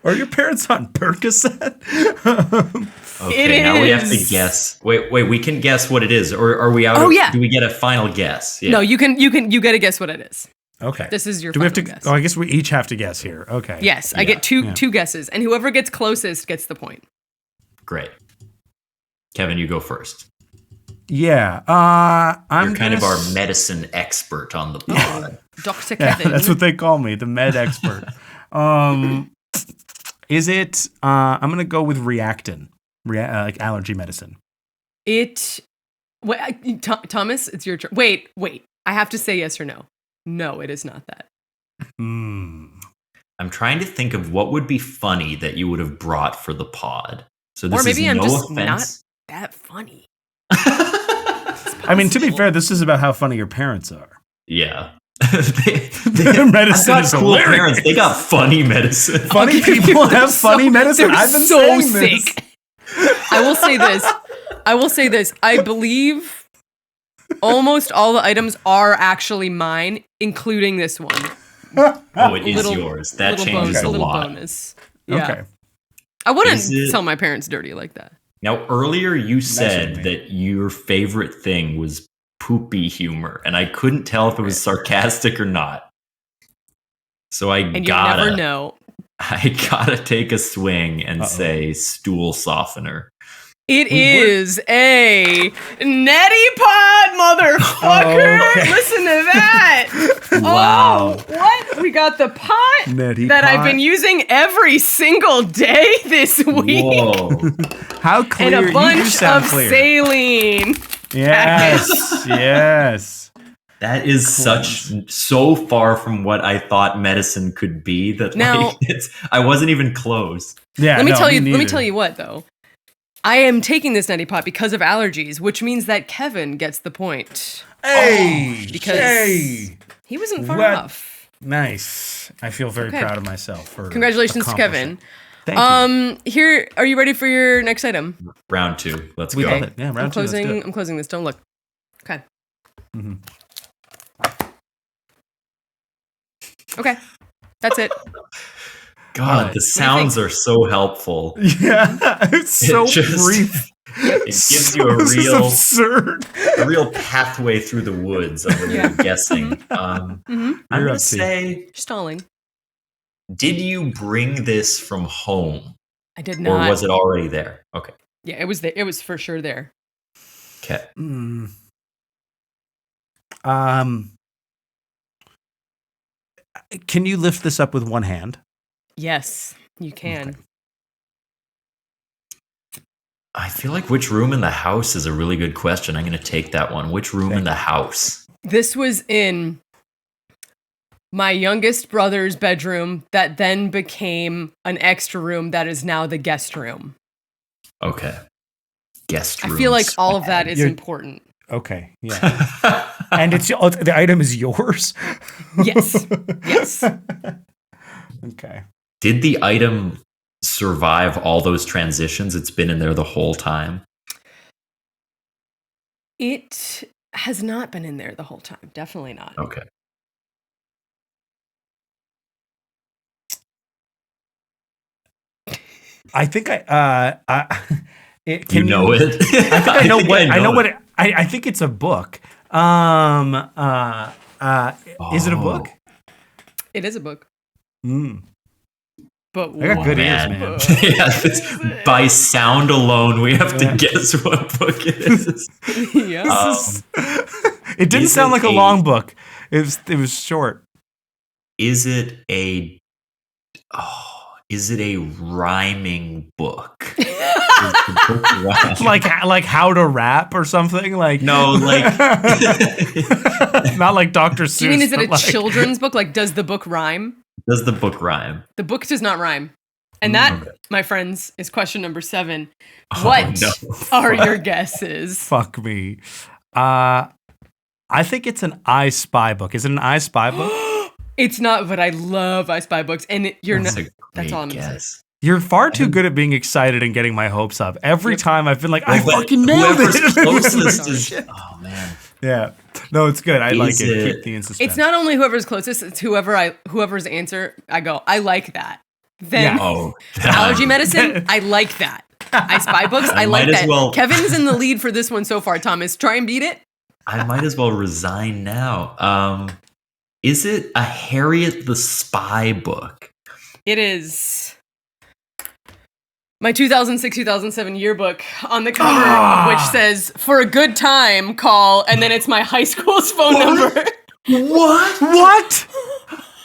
Speaker 2: Are your parents on Percocet?
Speaker 3: Okay, now we have to guess. Wait, we can guess what it is, or are we out? Do we get a final guess?
Speaker 1: Yeah. No, you got to guess what it is.
Speaker 2: Okay.
Speaker 1: This is your
Speaker 2: Do we have to
Speaker 1: guess.
Speaker 2: Oh, I guess we each have to guess here. Okay.
Speaker 1: Yes, I get two guesses, and whoever gets closest gets the point.
Speaker 3: Great. Kevin, you go first.
Speaker 2: Yeah.
Speaker 3: You're kind of our medicine expert on the pod.
Speaker 1: Dr. Kevin.
Speaker 2: That's what they call me, the med expert. Is it I'm going to go with Reactin. Like allergy medicine.
Speaker 1: Thomas, it's your turn. Wait. I have to say yes or no. No, it is not that.
Speaker 3: I'm trying to think of what would be funny that you would have brought for the pod. So this
Speaker 1: or maybe
Speaker 3: is
Speaker 1: I'm
Speaker 3: no
Speaker 1: just
Speaker 3: offense.
Speaker 1: not that funny.
Speaker 2: I mean, to be fair, this is about how funny your parents are.
Speaker 3: Yeah.
Speaker 2: Their medicine is
Speaker 3: cool
Speaker 2: hilarious.
Speaker 3: Parents. They got funny medicine.
Speaker 2: Funny people have funny medicine. I've been
Speaker 1: so
Speaker 2: saying
Speaker 1: sick.
Speaker 2: This.
Speaker 1: I will say this. I believe almost all the items are actually mine, including this one.
Speaker 3: Oh, it is yours. That changes a lot.
Speaker 1: Bonus. Yeah.
Speaker 2: Okay.
Speaker 1: I wouldn't tell my parents dirty like that.
Speaker 3: Now, earlier you said that your favorite thing was poopy humor, and I couldn't tell if it was sarcastic or not. So
Speaker 1: you never know.
Speaker 3: I gotta take a swing and say stool softener.
Speaker 1: It is a neti pod, motherfucker!
Speaker 2: Oh, okay.
Speaker 1: Listen to that!
Speaker 3: Wow.
Speaker 1: Oh, what? We got the pot
Speaker 2: Neti
Speaker 1: that
Speaker 2: pot.
Speaker 1: I've been using every single day this week.
Speaker 3: Whoa.
Speaker 2: How clear?
Speaker 1: And a bunch of
Speaker 2: clear.
Speaker 1: saline.
Speaker 2: Yes, yes.
Speaker 3: That is so far from what I thought medicine could be that
Speaker 1: Now,
Speaker 3: I wasn't even close.
Speaker 2: Yeah.
Speaker 1: Let me tell you what though. I am taking this neti pot because of allergies, which means that Kevin gets the point.
Speaker 2: Hey,
Speaker 1: because he wasn't far off.
Speaker 2: Nice. I feel very proud of myself for
Speaker 1: congratulations to Kevin.
Speaker 2: Thank you.
Speaker 1: Here, are you ready for your next item?
Speaker 3: Round 2. Let's go.
Speaker 2: Got it. Yeah, round 2.
Speaker 1: I'm closing this. Don't look. Okay.
Speaker 2: Mm-hmm.
Speaker 1: Okay. That's it.
Speaker 3: God, the sounds are so helpful.
Speaker 2: Yeah, it's so brief.
Speaker 3: It gives you a real pathway through the woods of guessing. I'm going to say
Speaker 1: stalling.
Speaker 3: Did you bring this from home?
Speaker 1: I did not.
Speaker 3: Or was it already there? Okay.
Speaker 1: Yeah, it was there. It was for sure there.
Speaker 3: Okay.
Speaker 2: Can you lift this up with one hand?
Speaker 1: Yes, you can.
Speaker 2: Okay.
Speaker 3: I feel like which room in the house is a really good question. I'm going to take that one. Which room in the house?
Speaker 1: This was in my youngest brother's bedroom that then became an extra room that is now the guest room.
Speaker 3: Okay. Guest room.
Speaker 1: I feel like all of that is important.
Speaker 2: Okay. Yeah. And the item is yours?
Speaker 1: Yes. Yes.
Speaker 2: Okay.
Speaker 3: Did the item survive all those transitions? It's been in there the whole time?
Speaker 1: It has not been in there the whole time. Definitely not.
Speaker 3: Okay.
Speaker 2: I think it.
Speaker 3: I think I
Speaker 2: know what. I think it's a book. Is it a book?
Speaker 1: It is a book. But
Speaker 2: I got good ears, man.
Speaker 3: Yeah, by sound alone, we have to guess what book it is.
Speaker 1: Yeah.
Speaker 2: It didn't sound like a long book. It was short.
Speaker 3: Is it a rhyming book?
Speaker 2: like how to rap or something? Like
Speaker 3: no, like
Speaker 2: not like Dr. Seuss.
Speaker 1: Do you mean is it a children's book? Like, does the book rhyme?
Speaker 3: Does the book rhyme?
Speaker 1: The book does not rhyme. And that, my friends, is question number 7. What are your guesses?
Speaker 2: Fuck me. I think it's an I Spy book. Is it an I Spy book?
Speaker 1: It's not, but I love I Spy books, and you're not. That's all I'm gonna say.
Speaker 2: You're far too good at being excited and getting my hopes up. Every time I've been like, I fucking nailed it.
Speaker 3: Closest is, oh man.
Speaker 2: Yeah. No, it's good. I like it. Keep the in suspense.
Speaker 1: It's not only whoever's closest, it's whoever's answer. I go, I like that. Then allergy medicine, I like that. I Spy books, I like that.
Speaker 3: Well.
Speaker 1: Kevin's in the lead for this one so far, Thomas. Try and beat it.
Speaker 3: I might as well resign now. Is it a Harriet the Spy book?
Speaker 1: It is. My 2006-2007 yearbook on the cover, which says, "For a good time, call," and then it's my high school's phone number.
Speaker 2: What?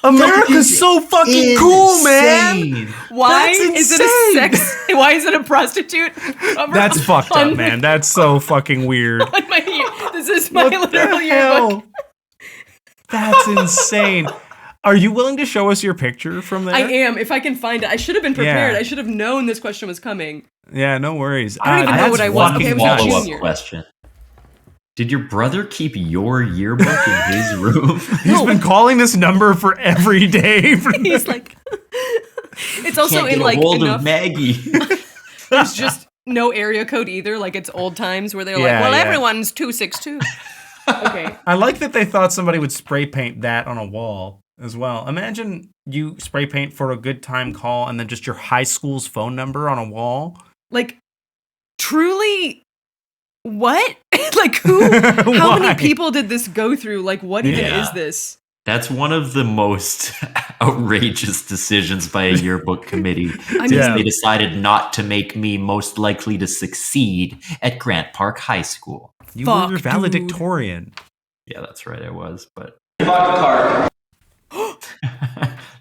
Speaker 2: America's so fucking cool, man.
Speaker 1: Why is it a sex? Why is it a prostitute?
Speaker 2: That's fucked up, man. That's so fucking weird.
Speaker 1: This is my literal yearbook.
Speaker 2: That's insane. Are you willing to show us your picture from there?
Speaker 1: I am, if I can find it. I should have been prepared. I should have known this question was coming.
Speaker 2: Yeah, no worries.
Speaker 1: I don't even know what I was. Okay, I was a junior.
Speaker 3: Question. Did your brother keep your yearbook in his room?
Speaker 2: He's been calling this number for every day.
Speaker 1: He's like, it's also in like
Speaker 3: hold of Maggie.
Speaker 1: There's just no area code either. Like it's old times where they're everyone's 262. Okay.
Speaker 2: I like that they thought somebody would spray paint that on a wall as well. Imagine you spray paint for a good time call and then just your high school's phone number on a wall.
Speaker 1: Like, truly, what? Like, who? How many people did this go through? Like, what even is this?
Speaker 3: That's one of the most outrageous decisions by a yearbook committee. They decided not to make me most likely to succeed at Grant Park High School.
Speaker 2: You were valedictorian.
Speaker 3: Yeah, that's right, I was, but...
Speaker 5: Fuck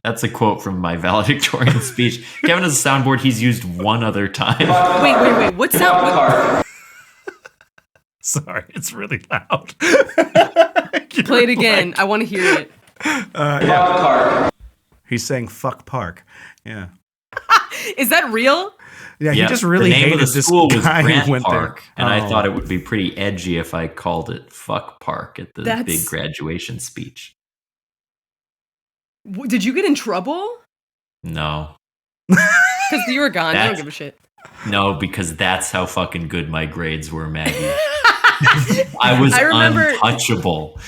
Speaker 3: That's a quote from my valedictorian speech. Kevin has a soundboard he's used one other time.
Speaker 1: Wait. What's that?
Speaker 2: Sorry, it's really loud.
Speaker 1: Play it again. I want to hear it.
Speaker 2: He's saying fuck Park. Yeah.
Speaker 1: Is that real?
Speaker 2: Yeah, he just really hated
Speaker 3: the
Speaker 2: this
Speaker 3: school
Speaker 2: guy
Speaker 3: was Grant
Speaker 2: who went
Speaker 3: Park,
Speaker 2: there.
Speaker 3: and I thought it would be pretty edgy if I called it "fuck Park" at the big graduation speech.
Speaker 1: Did you get in trouble?
Speaker 3: No,
Speaker 1: because you were gone. I don't give a shit.
Speaker 3: No, because that's how fucking good my grades were, Maggie. I was untouchable.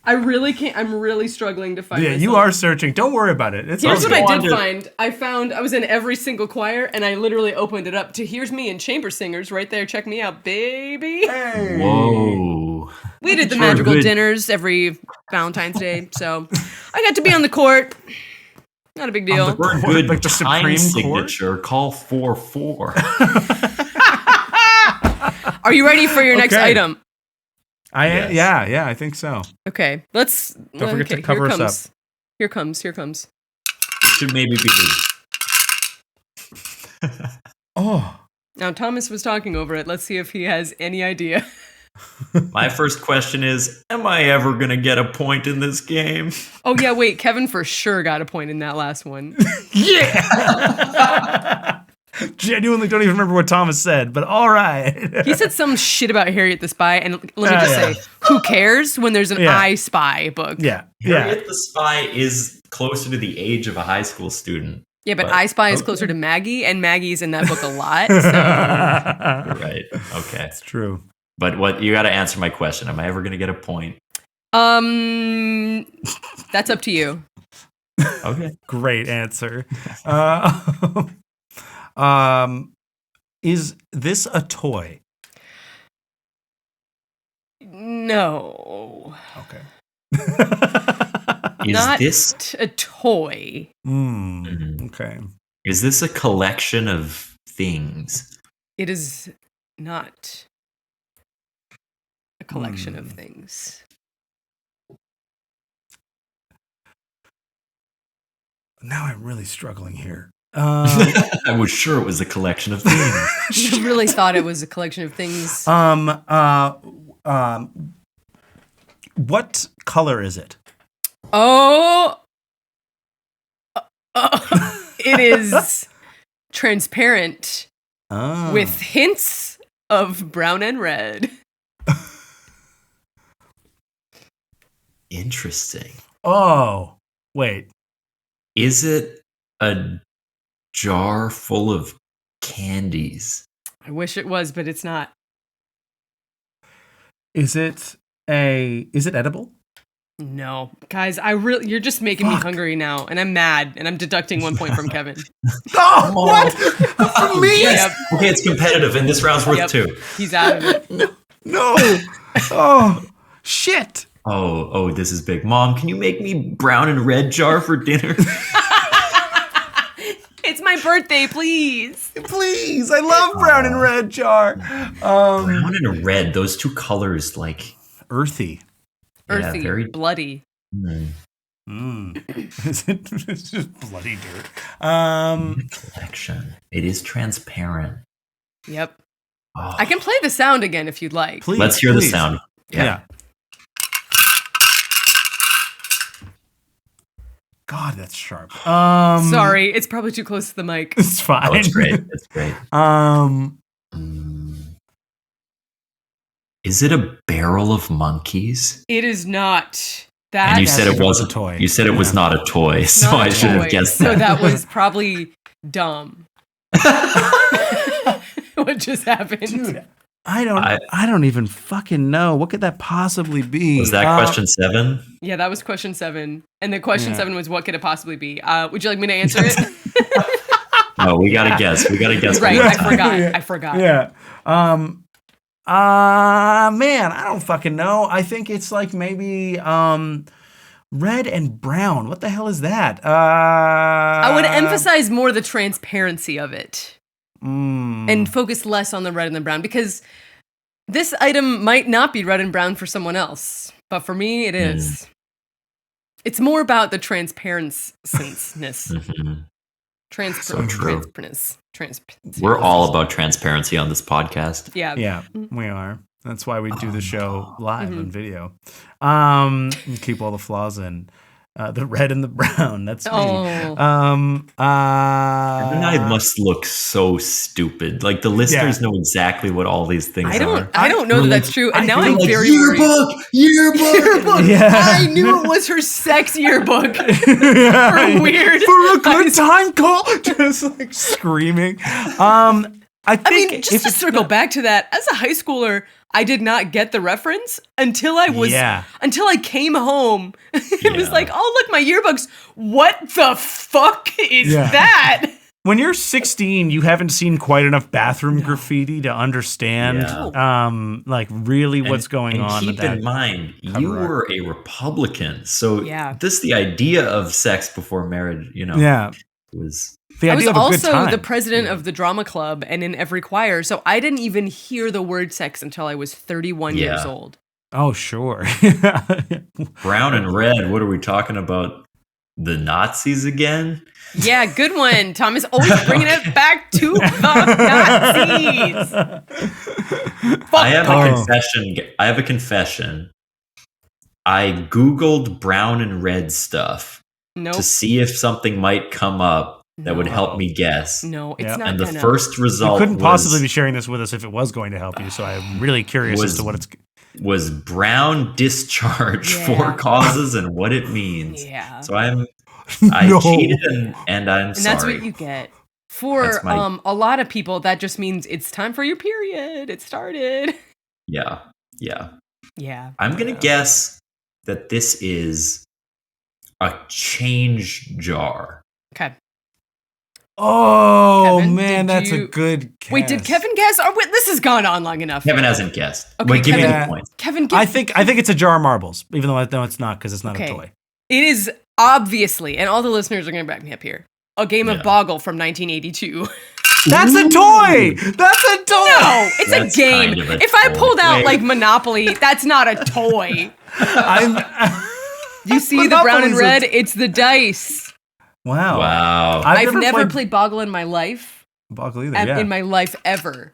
Speaker 1: I really can't. I'm really struggling to find.
Speaker 2: Yeah, you are searching. Don't worry about it.
Speaker 1: Here's what I did find. I was in every single choir, and I literally opened it up to "Here's Me" and Chamber Singers right there. Check me out, baby.
Speaker 2: Hey.
Speaker 3: Whoa.
Speaker 1: We did the magical dinners every Valentine's Day, so I got to be on the court. Not a big deal.
Speaker 3: For a good
Speaker 2: like the
Speaker 3: time
Speaker 2: Supreme Court?
Speaker 3: signature, call 44.
Speaker 1: Are you ready for your next item?
Speaker 2: Yeah, I think so.
Speaker 1: Okay, let's.
Speaker 2: Don't forget to cover us up.
Speaker 1: Here comes.
Speaker 3: It should maybe be the...
Speaker 1: Now Thomas was talking over it. Let's see if he has any idea.
Speaker 3: My first question is, am I ever going to get a point in this game?
Speaker 1: Oh, yeah, wait. Kevin for sure got a point in that last one.
Speaker 2: Yeah! Genuinely don't even remember what Thomas said, but all right.
Speaker 1: He said some shit about Harriet the Spy, and let me just say, who cares when there's an I Spy book?
Speaker 2: Yeah.
Speaker 3: Harriet the Spy is closer to the age of a high school student.
Speaker 1: Yeah, but I Spy is closer to Maggie, and Maggie's in that book a lot. So.
Speaker 3: You're right. Okay.
Speaker 2: It's true.
Speaker 3: But what you got to answer my question. Am I ever going to get a point?
Speaker 1: That's up to you.
Speaker 3: Okay.
Speaker 2: Great answer. Is this a toy?
Speaker 1: No.
Speaker 2: Okay.
Speaker 1: Not this a toy?
Speaker 2: Okay.
Speaker 3: Is this a collection of things?
Speaker 1: It is not a collection of things.
Speaker 2: Now I'm really struggling here.
Speaker 3: I was sure it was a collection of things.
Speaker 1: I really thought it was a collection of things.
Speaker 2: What color is it?
Speaker 1: It is transparent with hints of brown and red.
Speaker 3: Interesting.
Speaker 2: Oh, wait.
Speaker 3: Is it a jar full of candies?
Speaker 1: I wish it was, but it's not.
Speaker 2: Is it edible?
Speaker 1: No. Guys, you're just making me hungry now, and I'm mad, and I'm deducting 1 point from Kevin.
Speaker 2: Oh, what? From me?
Speaker 1: Yep.
Speaker 3: Okay, it's competitive, and this round's worth 2.
Speaker 1: He's out of it.
Speaker 2: No. Oh, shit.
Speaker 3: Oh, this is big. Mom, can you make me brown and red jar for dinner?
Speaker 1: It's my birthday, please.
Speaker 2: Please, I love brown and red jar.
Speaker 3: Brown and red, those two colors, like
Speaker 2: earthy.
Speaker 1: Earthy,
Speaker 3: very
Speaker 1: bloody.
Speaker 2: It's just bloody dirt.
Speaker 3: Collection. It is transparent.
Speaker 1: Yep.
Speaker 3: Oh.
Speaker 1: I can play the sound again if you'd like.
Speaker 2: Please,
Speaker 3: Let's hear the sound.
Speaker 2: Yeah. God, that's sharp.
Speaker 1: Sorry, it's probably too close to the mic.
Speaker 2: It's fine.
Speaker 3: Oh, it's great. It's great. Is it a barrel of monkeys?
Speaker 1: It is not.
Speaker 3: And you said it
Speaker 2: was
Speaker 3: wasn't
Speaker 2: a toy.
Speaker 3: You said it was not a toy, so I should have guessed that.
Speaker 1: So that was probably dumb. What just happened?
Speaker 2: Dude, I don't even fucking know. What could that possibly be?
Speaker 3: Was that question 7?
Speaker 1: Yeah, that was question 7. And the question 7 was, what could it possibly be? Would you like me to answer it?
Speaker 3: No, we gotta guess. We gotta guess.
Speaker 1: Right, I forgot.
Speaker 2: Yeah. Man, I don't fucking know. I think it's like maybe red and brown. What the hell is that?
Speaker 1: I would emphasize more the transparency of it. And focus less on the red and the brown, because this item might not be red and brown for someone else, but for me it is. It's more about the transparency. Transparency.
Speaker 3: We're all about transparency on this podcast.
Speaker 1: Yeah,
Speaker 2: we are. That's why we do the show live on video. And keep all the flaws in. The red and the brown. That's me.
Speaker 3: And I must look so stupid. Like the listeners know exactly what all these things are.
Speaker 1: I don't know that's true. And now I'm
Speaker 3: like,
Speaker 1: very
Speaker 3: yearbook.
Speaker 2: Yeah.
Speaker 1: I knew it was her sex yearbook. For weird.
Speaker 2: For a good time call. Just like screaming. I mean,
Speaker 1: just to circle back to that, as a high schooler, I did not get the reference until I came home. It was like, oh, look, my yearbooks. What the fuck is that?
Speaker 2: When you're 16, you haven't seen quite enough bathroom graffiti to understand, like really what's going on.
Speaker 3: Keep in mind, you were a Republican, so the idea of sex before marriage, was.
Speaker 1: I was also the president of the drama club and in every choir, so I didn't even hear the word sex until I was 31 years old.
Speaker 2: Oh, sure.
Speaker 3: Brown and red, what are we talking about? The Nazis again?
Speaker 1: Yeah, good one. Thomas always bringing it back to the Nazis.
Speaker 3: I have a confession. I Googled brown and red stuff to see if something might come up that would help me guess.
Speaker 1: No, it's not.
Speaker 3: And the first result
Speaker 2: you couldn't possibly be sharing this with us if it was going to help you, so I'm really curious as to what it's...
Speaker 3: Was brown discharge 4 causes and what it means. Yeah. So I cheated and I'm sorry.
Speaker 1: And that's what you get. For a lot of people, that just means it's time for your period. It started.
Speaker 3: Yeah. I'm going to guess that this is a change jar.
Speaker 1: Okay.
Speaker 2: Oh, Kevin, man, that's a good guess.
Speaker 1: Wait, did Kevin guess? Oh, wait, this has gone on long enough.
Speaker 3: Kevin hasn't guessed.
Speaker 1: Okay,
Speaker 3: wait, give me the points.
Speaker 1: Kevin,
Speaker 2: I think it's a jar of marbles, even though I know it's not because it's not a toy.
Speaker 1: It is obviously, and all the listeners are going to back me up here, a game of Boggle from 1982.
Speaker 2: That's a toy! That's a toy!
Speaker 1: No, it's a game. Kind of if I pulled out like Monopoly, that's not a toy. You see the brown and red? It's the dice.
Speaker 2: Wow.
Speaker 1: I've never played Boggle in my life.
Speaker 2: Boggle either,
Speaker 1: in my life ever.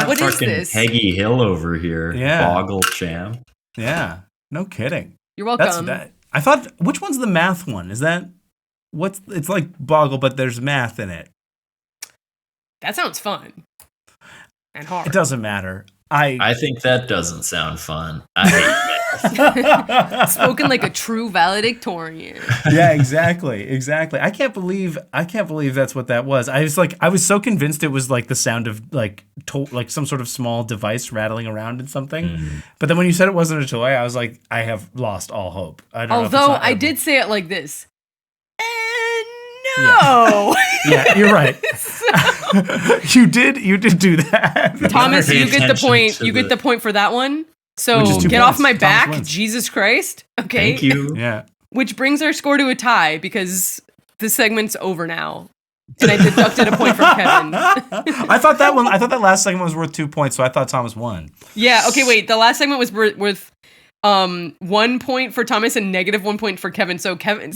Speaker 3: What is this? Peggy Hill over here.
Speaker 2: Yeah.
Speaker 3: Boggle champ.
Speaker 2: Yeah. No kidding.
Speaker 1: You're welcome.
Speaker 2: I thought, which one's the math one? Is that, it's like Boggle, but there's math in it.
Speaker 1: That sounds fun. And hard.
Speaker 2: It doesn't matter.
Speaker 3: I think that doesn't sound fun. I hate math.
Speaker 1: Spoken like a true valedictorian.
Speaker 2: Yeah, exactly. I can't believe that's what that was. I was so convinced it was like the sound of like some sort of small device rattling around in something. But then when you said it wasn't a toy, I was like, I have lost all hope.
Speaker 1: Although I did say it like this. No.
Speaker 2: Yeah, you're right. You did do that.
Speaker 1: Thomas, you get the point. You get the point for that one. So get off my back, Jesus Christ. Okay.
Speaker 3: Thank you.
Speaker 2: Yeah.
Speaker 1: Which brings our score to a tie because the segment's over now. And I deducted a point from Kevin.
Speaker 2: I thought that last segment was worth 2 points, so I thought Thomas won.
Speaker 1: Yeah, okay, wait. The last segment was worth 1 point for Thomas and -1 point for Kevin. So Kevin,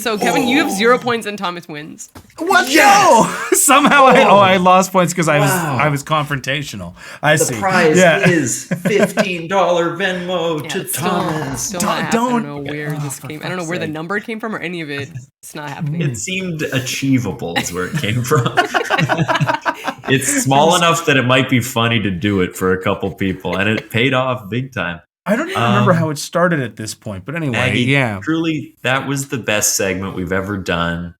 Speaker 1: you have 0 points and Thomas wins.
Speaker 2: What? Yes! No! Somehow I lost points because I was confrontational. The
Speaker 3: prize is $15 Venmo to Thomas.
Speaker 1: I don't know where this came. I don't know where the number came from or any of it. It's not happening.
Speaker 3: It seemed achievable is where it came from. It's small enough that it might be funny to do it for a couple people, and it paid off big time.
Speaker 2: I don't even remember how it started at this point, but anyway,
Speaker 3: Maggie, truly, that was the best segment we've ever done.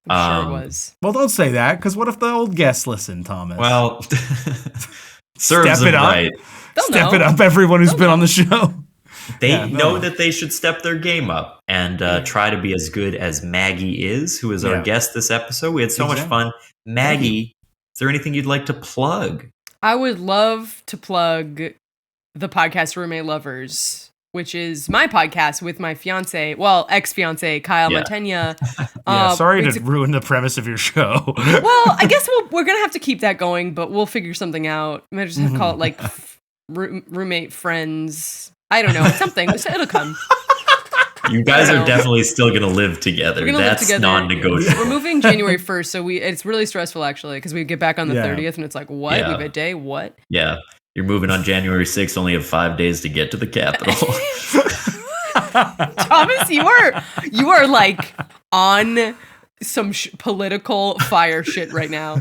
Speaker 1: I'm sure it was.
Speaker 2: Well, don't say that, because what if the old guests listen, Thomas?
Speaker 3: Well, serves them right.
Speaker 2: Step it up, everyone who's been on the show.
Speaker 3: They know that they should step their game up and try to be as good as Maggie is, who is our guest this episode. We had so much fun. Maggie, is there anything you'd like to plug?
Speaker 1: I would love to plug the podcast Roommate Lovers, which is my podcast with my ex-fiance, Kyle Montaigne.
Speaker 2: Sorry to ruin the premise of your show.
Speaker 1: Well, I guess we're going to have to keep that going, but we'll figure something out. Maybe just have to call it like Roommate Friends. I don't know. Something. It'll come.
Speaker 3: You guys are definitely still going to live together. That's non-negotiable.
Speaker 1: We're moving January 1st, so it's really stressful, actually, because we get back on the 30th, and it's like, what? Yeah. We have a day? What?
Speaker 3: Yeah. You're moving on January 6th, only have 5 days to get to the Capitol.
Speaker 1: Thomas, you are like on some political fire shit right now.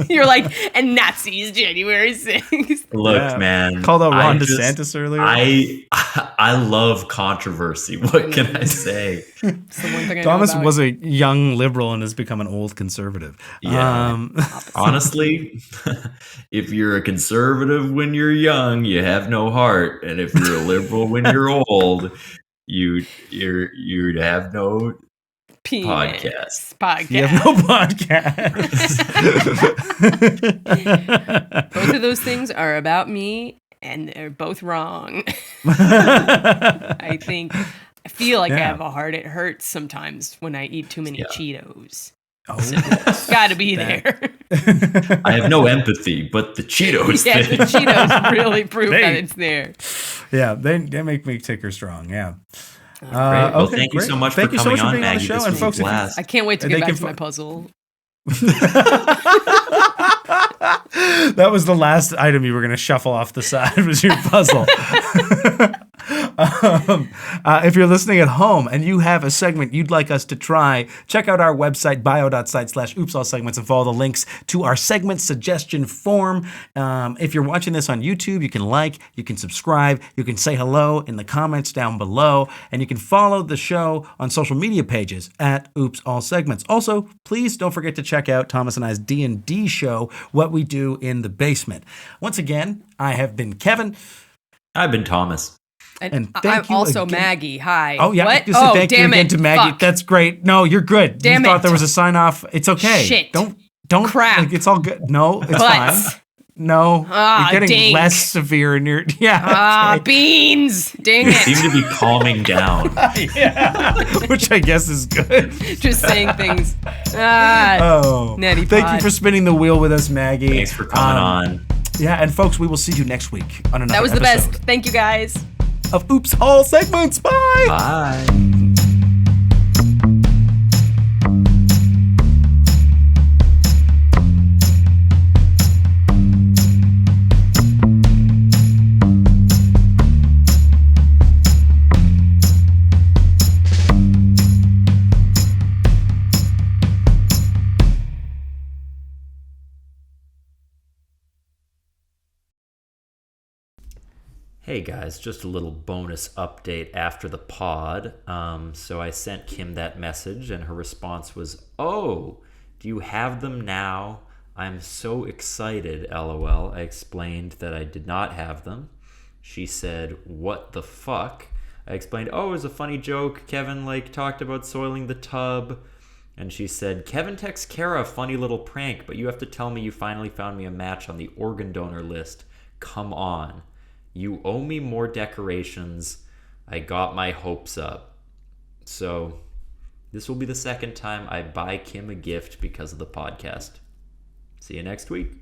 Speaker 1: You're like, and Nazis January 6th.
Speaker 3: Look, man.
Speaker 2: Called out Ron DeSantis earlier.
Speaker 3: I love controversy. What can I say?
Speaker 1: It's the one thing
Speaker 2: Thomas was a young liberal and has become an old conservative.
Speaker 3: Yeah. Honestly, if you're a conservative when you're young, you have no heart. And if you're a liberal when you're old, you'd have no podcast.
Speaker 2: You have no podcast.
Speaker 1: Both of those things are about me, and they're both wrong. I feel like I have a heart. It hurts sometimes when I eat too many Cheetos. Oh, so it's got to be there.
Speaker 3: I have no empathy, but the Cheetos.
Speaker 1: Yeah, the Cheetos really prove that it's there.
Speaker 2: Yeah, they make me ticker strong. Yeah.
Speaker 3: Well, thank you so much for coming on, Maggie.
Speaker 2: On the show. And folks,
Speaker 1: I can't wait to get back to my puzzle.
Speaker 2: That was the last item you were going to shuffle off the side was your puzzle. If you're listening at home and you have a segment you'd like us to try, check out our website, bio.site/oopsallsegments, and follow the links to our segment suggestion form. If you're watching this on YouTube, you can like, you can subscribe, you can say hello in the comments down below, and you can follow the show on social media pages at Oops All Segments. Also, please don't forget to check out Thomas and I's D&D show, What We Do in the Basement. Once again, I have been Kevin.
Speaker 3: I've been Thomas.
Speaker 1: And I'm also again. Maggie. Hi.
Speaker 2: Oh, yeah.
Speaker 1: What?
Speaker 2: Thank you again to Maggie.
Speaker 1: Fuck.
Speaker 2: That's great. No, you're good.
Speaker 1: Damn
Speaker 2: you thought there was a sign off. It's okay.
Speaker 1: Shit.
Speaker 2: Don't
Speaker 1: crap.
Speaker 2: Like, it's all good. No, it's fine. No, you're getting less severe in your okay.
Speaker 1: Beans. Dang it.
Speaker 3: You seem to be calming down.
Speaker 2: Yeah, which I guess is good.
Speaker 1: Just saying things. Natty
Speaker 2: Thank you for spinning the wheel with us, Maggie.
Speaker 3: Thanks for coming on.
Speaker 2: Yeah, and folks, we will see you next week on another
Speaker 1: That was the
Speaker 2: episode
Speaker 1: best. Thank you, guys.
Speaker 2: Of Oops All Segments. Bye.
Speaker 3: Bye. Hey guys, just a little bonus update after the pod. So I sent Kim that message and her response was, "Oh, do you have them now? I'm so excited, LOL." I explained that I did not have them. She said, "What the fuck?" I explained, "Oh, it was a funny joke. Kevin talked about soiling the tub." And she said, "Kevin texts Kara a funny little prank, but you have to tell me you finally found me a match on the organ donor list. Come on. You owe me more decorations. I got my hopes up." So this will be the second time I buy Kim a gift because of the podcast. See you next week.